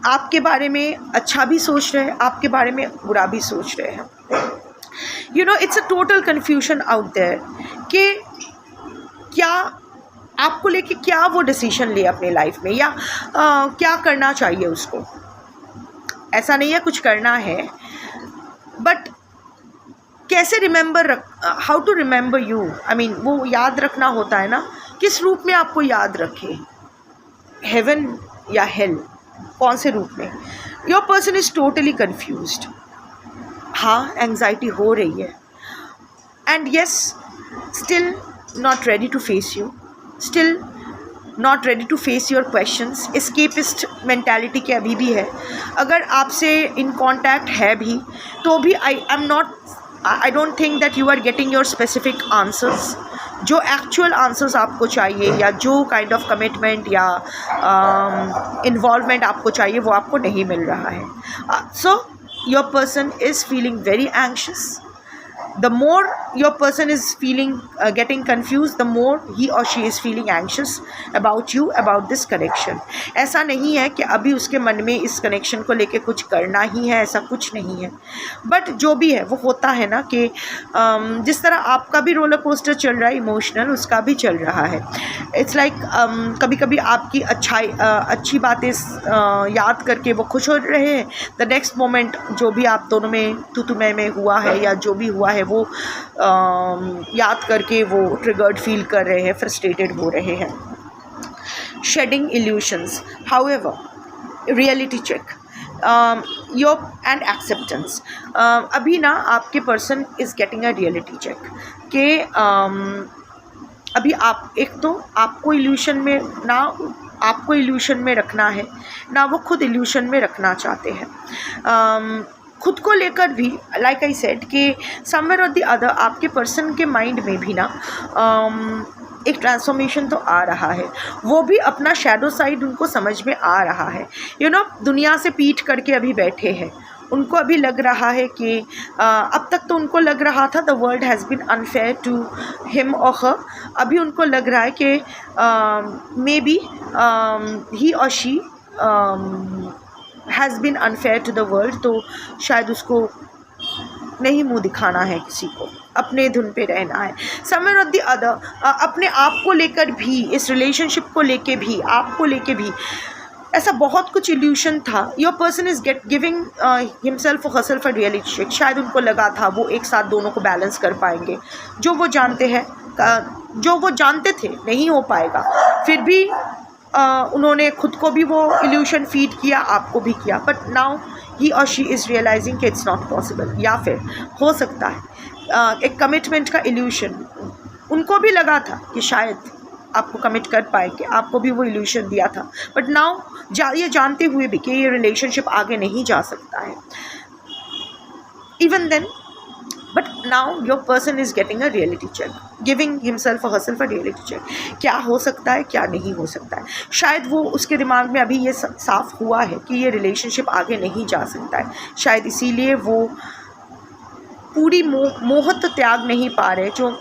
आपके बारे में अच्छा भी सोच रहे हैं, आपके बारे में बुरा भी सोच रहे हैं. You know, it's a total confusion out there कि क्या आपको लेके क्या वो डिसीजन ले अपने लाइफ में, या क्या करना चाहिए उसको. ऐसा नहीं है कुछ करना है, बट कैसे how to remember you. I mean, वो याद रखना होता है ना, किस रूप में आपको याद रखे, हेवन या हेल, कौन से रूप में. Your person is totally confused. हाँ, एंग्जाइटी हो रही है, and yes, still not ready to face you, still not ready to face your questions. Escapist mentality के अभी भी है. अगर आपसे इन कॉन्टैक्ट है भी तो भी I don't think that you are getting your specific answers. जो एक्चुअल आंसर्स आपको चाहिए या जो काइंड ऑफ कमिटमेंट या इन्वॉल्वमेंट आपको चाहिए वो आपको नहीं मिल रहा है. So your person is feeling very anxious. The more your person is getting confused, the more he or she is feeling anxious about you, about this connection. ऐसा नहीं है कि अभी उसके मन में इस कनेक्शन को लेके कुछ करना ही है, ऐसा कुछ नहीं है. बट जो भी है वो होता है ना कि जिस तरह आपका भी रोलर कोस्टर चल रहा है इमोशनल, उसका भी चल रहा है. इट्स लाइक कभी कभी आपकी अच्छी बातें याद करके वो खुश हो रहे हैं. द नेक्स्ट मोमेंट जो भी आप दोनों में तू-तू मैं हुआ है या जो भी हुआ है वो याद करके वो ट्रिगर्ड फील कर रहे हैं, फ्रस्ट्रेटेड हो रहे हैं. Shedding illusions, however reality check your and acceptance. अभी ना आपके person is getting a reality check कि अभी आप एक तो आपको इल्यूशन में रखना है ना, वो खुद इल्यूशन में रखना चाहते हैं. खुद को लेकर भी लाइक आई सेड कि समवेयर और द अदर आपके पर्सन के माइंड में भी ना एक ट्रांसफॉर्मेशन तो आ रहा है. वो भी अपना शैडो साइड उनको समझ में आ रहा है. यू नो, दुनिया से पीठ करके अभी बैठे हैं. उनको अभी लग रहा है कि अब तक तो उनको लग रहा था the world has been unfair to him or her. अभी उनको लग रहा है कि may be he or she has been unfair to the world. तो शायद उसको नहीं मुंह दिखाना है किसी को, अपने धुन पे रहना है. समवेयर और द अदर अपने आप को लेकर भी, इस रिलेशनशिप को लेके भी, आपको लेके भी ऐसा बहुत कुछ इल्यूशन था. Your person is giving himself or herself a reality check. शायद उनको लगा था वो एक साथ दोनों को बैलेंस कर पाएंगे. जो वो जानते थे नहीं हो पाएगा, फिर भी उन्होंने खुद को भी वो इल्यूशन फीड किया, आपको भी किया. But now he or she is realising कि इट्स नॉट पॉसिबल. या फिर हो सकता है एक कमिटमेंट का इल्यूशन. उनको भी लगा था कि शायद आपको कमिट कर पाएंगे, आपको भी वो इल्यूशन दिया था. बट नाउ ये जानते हुए भी कि ये रिलेशनशिप आगे नहीं जा सकता है. Even then but now your person is getting a reality check, giving himself or herself a reality check, क्या हो सकता है क्या नहीं हो सकता है। शायद वो उसके दिमाग में अभी ये साफ हुआ है कि ये रिलेशनशिप आगे नहीं जा सकता है, शायद इसीलिए वो पूरी मोह तो त्याग नहीं पा रहे। जो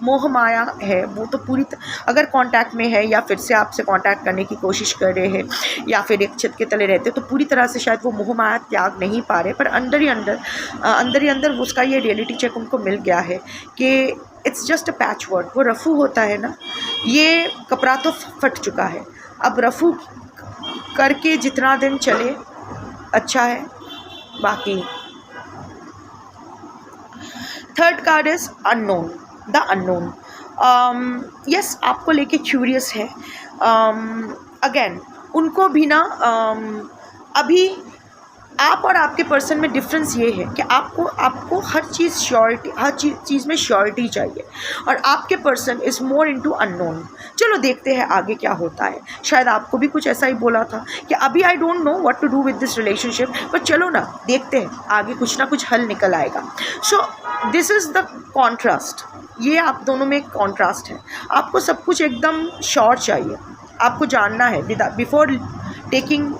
मोह माया है वो तो पूरी अगर कांटेक्ट में है या फिर से आपसे कांटेक्ट करने की कोशिश कर रहे हैं या फिर एक छत के तले रहते तो पूरी तरह से शायद वो मोह माया त्याग नहीं पा रहे, पर अंदर ही अंदर उसका ये रियलिटी चेक उनको मिल गया है कि it's just a patch work. वो रफू होता है ना, ये कपड़ा तो फट चुका है, अब रफू करके जितना दिन चले अच्छा है, बाकी। Third card is unknown, the unknown. Yes, आपको लेके क्यूरियस है। अगेन उनको भी ना अभी आप और आपके पर्सन में डिफरेंस ये है कि आपको हर चीज़ श्योरिटी, हर चीज़ में श्योरिटी चाहिए, और आपके person is more into unknown. चलो देखते हैं आगे क्या होता है। शायद आपको भी कुछ ऐसा ही बोला था कि अभी I don't know what to do with this relationship, पर चलो ना देखते हैं आगे कुछ ना कुछ हल निकल आएगा। सो दिस इज़ द कॉन्ट्रास्ट, ये आप दोनों में एक कॉन्ट्रास्ट है। आपको सब कुछ एकदम श्योर चाहिए, आपको जानना है बिफोर टेकिंग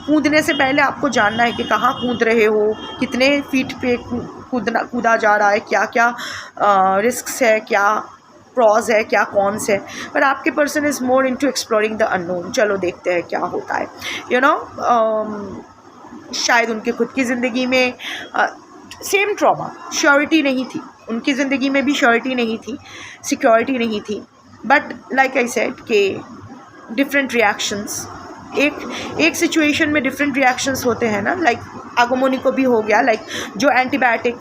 कूदने से पहले आपको जानना है कि कहाँ कूद रहे हो, कितने फीट पे कूदा जा रहा है, क्या क्या रिस्क्स है, क्या प्रॉज है, क्या कॉन्स है। पर आपके person is more into exploring the unknown. चलो देखते हैं क्या होता है। शायद उनके खुद की ज़िंदगी में सेम ट्रॉमा, श्योरिटी नहीं थी, उनकी ज़िंदगी में भी श्योरिटी नहीं थी, सिक्योरिटी नहीं थी, बट लाइक आई सेड कि डिफरेंट रिएक्शंस, एक सिचुएशन में डिफरेंट रिएक्शंस होते हैं ना। लाइक आगोमोनी को भी हो गया, लाइक जो एंटीबायोटिक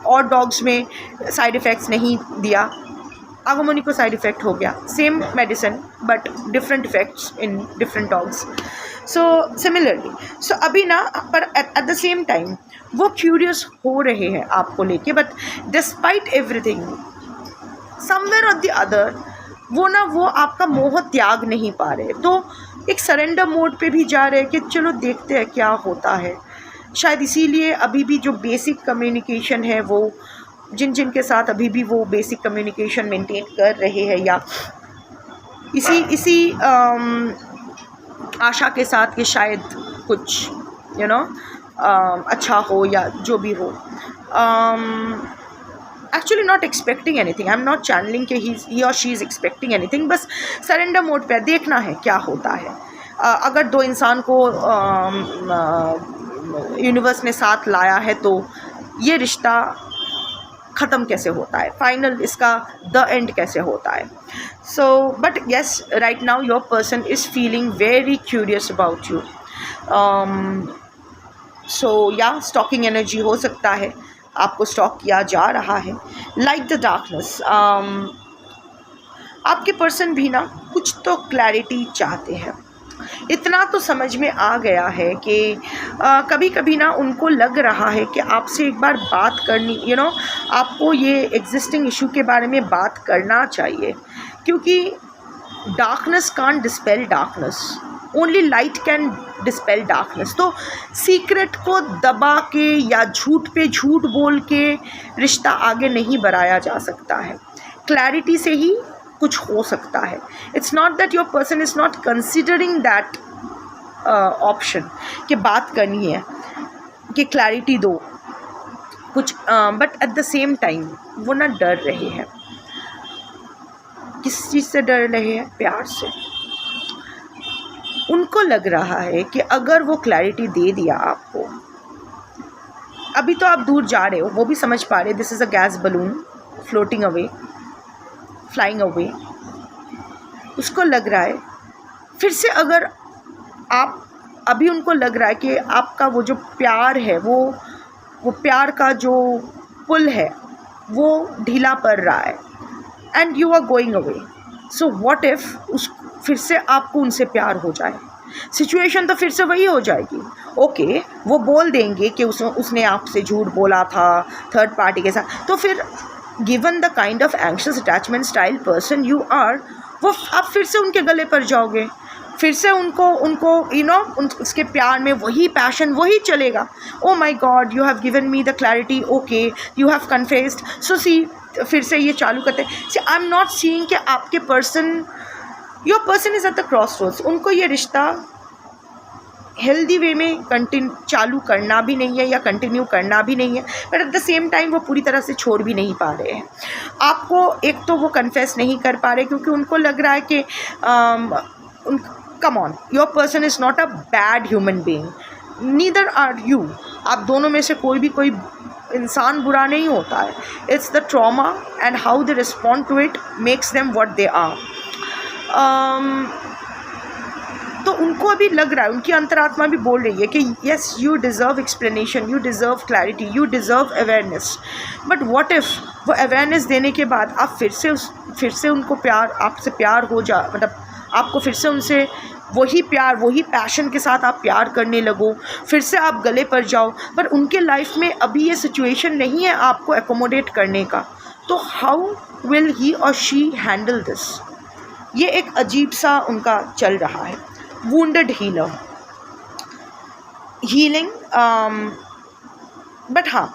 और डॉग्स में साइड इफ़ेक्ट्स नहीं दिया, आगोमोनी को साइड इफ़ेक्ट हो गया, same medicine but different effects in different dogs. So similarly, so अभी ना, पर एट द सेम टाइम वो क्यूरियस हो रहे हैं आपको लेके, बट डिस्पाइट एवरीथिंग समवेयर और द अदर वो आपका मोह त्याग नहीं पा रहे, तो एक सरेंडर मोड पे भी जा रहे हैं कि चलो देखते हैं क्या होता है। शायद इसीलिए अभी भी जो बेसिक कम्युनिकेशन है, वो जिन के साथ अभी भी वो बेसिक कम्युनिकेशन मेंटेन कर रहे हैं, या इसी आशा के साथ कि शायद कुछ अच्छा हो या जो भी हो। Actually not expecting anything, I am not channelling कि he or she is expecting anything, बस सरेंडर मोड पे देखना है क्या होता है। अगर दो इंसान को यूनिवर्स ने साथ लाया है तो ये रिश्ता ख़त्म कैसे होता है, फाइनल इसका द एंड कैसे होता है। So but yes, right now your person is feeling very curious about you. So या स्टॉकिंग एनर्जी हो सकता है, आपको स्टॉक किया जा रहा है। लाइक द डार्कनेस, आपके पर्सन भी ना कुछ तो क्लैरिटी चाहते हैं। इतना तो समझ में आ गया है कि कभी कभी ना उनको लग रहा है कि आपसे एक बार बात करनी, आपको ये एग्जिस्टिंग इशू के बारे में बात करना चाहिए, क्योंकि darkness can't dispel darkness, only light can dispel darkness. तो सीक्रेट को दबा के या झूठ पे झूठ बोल के रिश्ता आगे नहीं बढ़ाया जा सकता है, क्लैरिटी से ही कुछ हो सकता है। It's not that your person is not considering that option कि बात करनी है, कि क्लैरिटी दो कुछ, but at the same time वो ना डर रहे हैं। किस चीज़ से डर रहे हैं? प्यार से। उनको लग रहा है कि अगर वो क्लैरिटी दे दिया आपको, अभी तो आप दूर जा रहे हो, वो भी समझ पा रहे, this is a gas balloon floating away, flying away. उसको लग रहा है फिर से, अगर आप अभी उनको लग रहा है कि आपका वो जो प्यार है, वो प्यार का जो पुल है वो ढीला पड़ रहा है, and you are going away. So what if फिर से आपको उनसे प्यार हो जाए, सिचुएशन तो फिर से वही हो जाएगी। ओके, वो बोल देंगे कि उसने आपसे झूठ बोला था थर्ड पार्टी के साथ, तो फिर given the kind of anxious attachment style person you are, वो आप फिर से उनके गले पर जाओगे, फिर से उनको उसके प्यार में वही पैशन वही चलेगा. Oh my god, you have given me the clarity, okay you have confessed. So see, फिर से ये चालू करते हैं. See, I am not seeing कि आपके your person is at the crossroads. उनको ये रिश्ता हेल्दी वे में चालू करना भी नहीं है या कंटिन्यू करना भी नहीं है, but at the same time वो पूरी तरह से छोड़ भी नहीं पा रहे हैं आपको. एक तो वो कन्फेस नहीं कर पा रहे क्योंकि उनको लग रहा है कि come on, your person is not a bad human being, neither are you. आप दोनों में से कोई इंसान बुरा नहीं होता है. It's the trauma and how they respond to it makes them what they are. तो उनको अभी लग रहा है, उनकी अंतरात्मा भी बोल रही है कि yes, you deserve explanation, you deserve clarity, you deserve awareness. But what if वो अवेयरनेस देने के बाद आप फिर से उनको आपसे प्यार हो जा, मतलब आपको फिर से उनसे वही प्यार वही पैशन के साथ आप प्यार करने लगो, फिर से आप गले पर जाओ, पर उनके लाइफ में अभी ये सिचुएशन नहीं है आपको एकोमोडेट करने का. तो how will he or she handle this? ये एक अजीब सा उनका चल रहा है. wounded healer, healing, बट हाँ,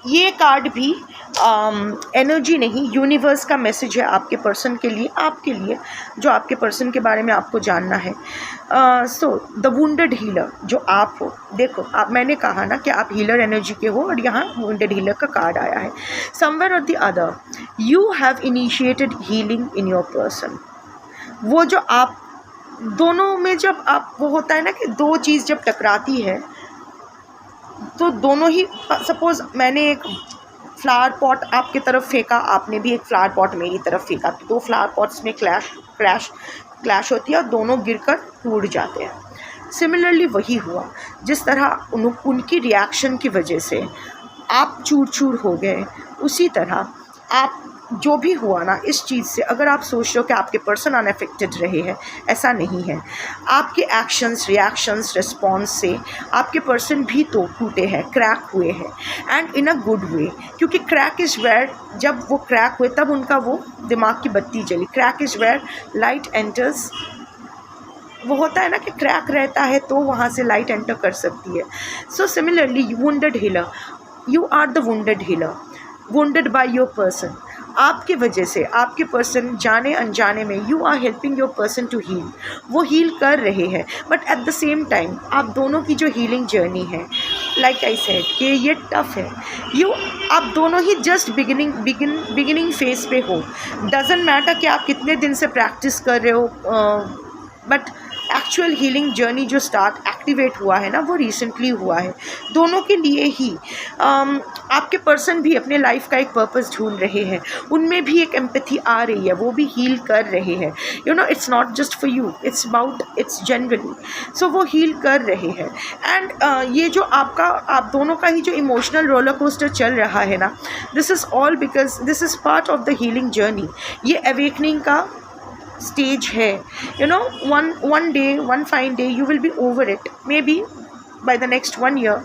ये कार्ड भी एनर्जी नहीं, यूनिवर्स का मैसेज है आपके पर्सन के लिए, आपके लिए, जो आपके पर्सन के बारे में आपको जानना है. सो द वुंडेड हीलर जो आप हो, देखो मैंने कहा ना कि आप हीलर एनर्जी के हो, और यहाँ वुंडेड हीलर का कार्ड आया है. समवेयर और the other you have initiated healing in your person. वो जो आप दोनों में जब आप वो होता है ना कि दो चीज़ जब टकराती है तो दोनों ही, सपोज़ मैंने एक फ्लावर पॉट आपकी तरफ फेंका, आपने भी एक फ्लावर पॉट मेरी तरफ फेंका, तो दो फ्लावर पॉट्स में क्लैश होती है और दोनों गिरकर टूट जाते हैं. सिमिलरली वही हुआ, जिस तरह उनकी रिएक्शन की वजह से आप चूर चूर हो गए, उसी तरह आप जो भी हुआ ना इस चीज़ से, अगर आप सोच रहे हो कि आपके पर्सन अनअफेक्टेड रहे हैं, ऐसा नहीं है. आपके एक्शंस, रिएक्शंस, रिस्पॉन्स से आपके पर्सन भी तो टूटे हैं, क्रैक हुए हैं, and in a good way. क्योंकि क्रैक इज़ वेयर, जब वो क्रैक हुए तब उनका वो दिमाग की बत्ती जली. Crack is where light enters. वो होता है ना कि क्रैक रहता है तो वहाँ से लाइट एंटर कर सकती है. So similarly wounded healer, you are the wounded healer, wounded by your person. आपकी वजह से आपके पर्सन जाने अनजाने में you are helping your person to heal. वो हील कर रहे हैं, but at the same time आप दोनों की जो हीलिंग जर्नी है, लाइक आई सेड कि ये टफ है. आप दोनों ही जस्ट बिगिनिंग फेज पे हो. डजेंट मैटर कि आप कितने दिन से प्रैक्टिस कर रहे हो, बट एक्चुअल हीलिंग जर्नी जो स्टार्ट एक्टिवेट हुआ है ना, वो रिसेंटली हुआ है. दोनों के लिए ही आपके पर्सन भी अपने लाइफ का एक पर्पस ढूंढ रहे हैं, उनमें भी एक एम्पैथी आ रही है, वो भी हील कर रहे हैं. It's not just for you, it's generally. So वो हील कर रहे हैं. एंड ये जो आप दोनों का ही जो इमोशनल रोलर कोस्टर चल रहा है ना, this is all because this is part of the healing journey. ये अवेकनिंग का स्टेज है. one day, one fine day you will be over it, maybe by the next 1 year.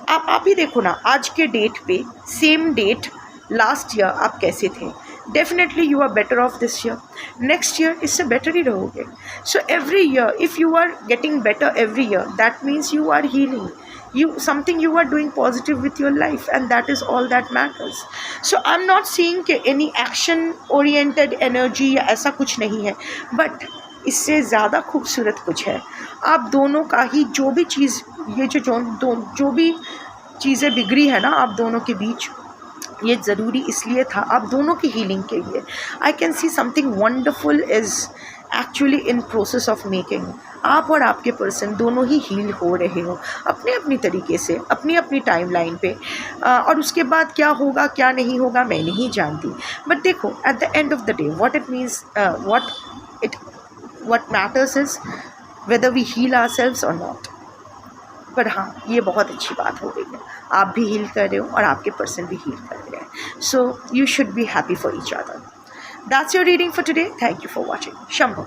आप ही देखो ना, आज के डेट पे सेम डेट लास्ट ईयर आप कैसे थे. Definitely you are better off this year, next year इससे बेटर ही रहोगे. So every year if you are getting better every year, that means you are healing. Something you are doing positive with your life, and that is all that matters. So I'm not seeing कि any action oriented energy या ऐसा कुछ नहीं है, but इससे ज़्यादा खूबसूरत कुछ है. आप दोनों का ही जो भी चीज़, ये जो भी चीज़ें बिगड़ी है ना आप दोनों के बीच, ये ज़रूरी इसलिए था आप दोनों की हीलिंग के लिए. आई can see something wonderful is actually in process of making. आप और आपके पर्सन दोनों ही हील हो रहे हो अपने अपनी तरीके से, अपनी अपनी टाइमलाइन पे. और उसके बाद क्या होगा क्या नहीं होगा मैं नहीं जानती, बट देखो at the end of the day what it means, what matters is whether we heal ourselves or not. पर हाँ, ये बहुत अच्छी बात हो गई है, आप भी हील कर रहे हो और आपके पर्सन भी हील कर रहे हैं. So you should be happy for each other. That's your reading for today. Thank you for watching. Shambho.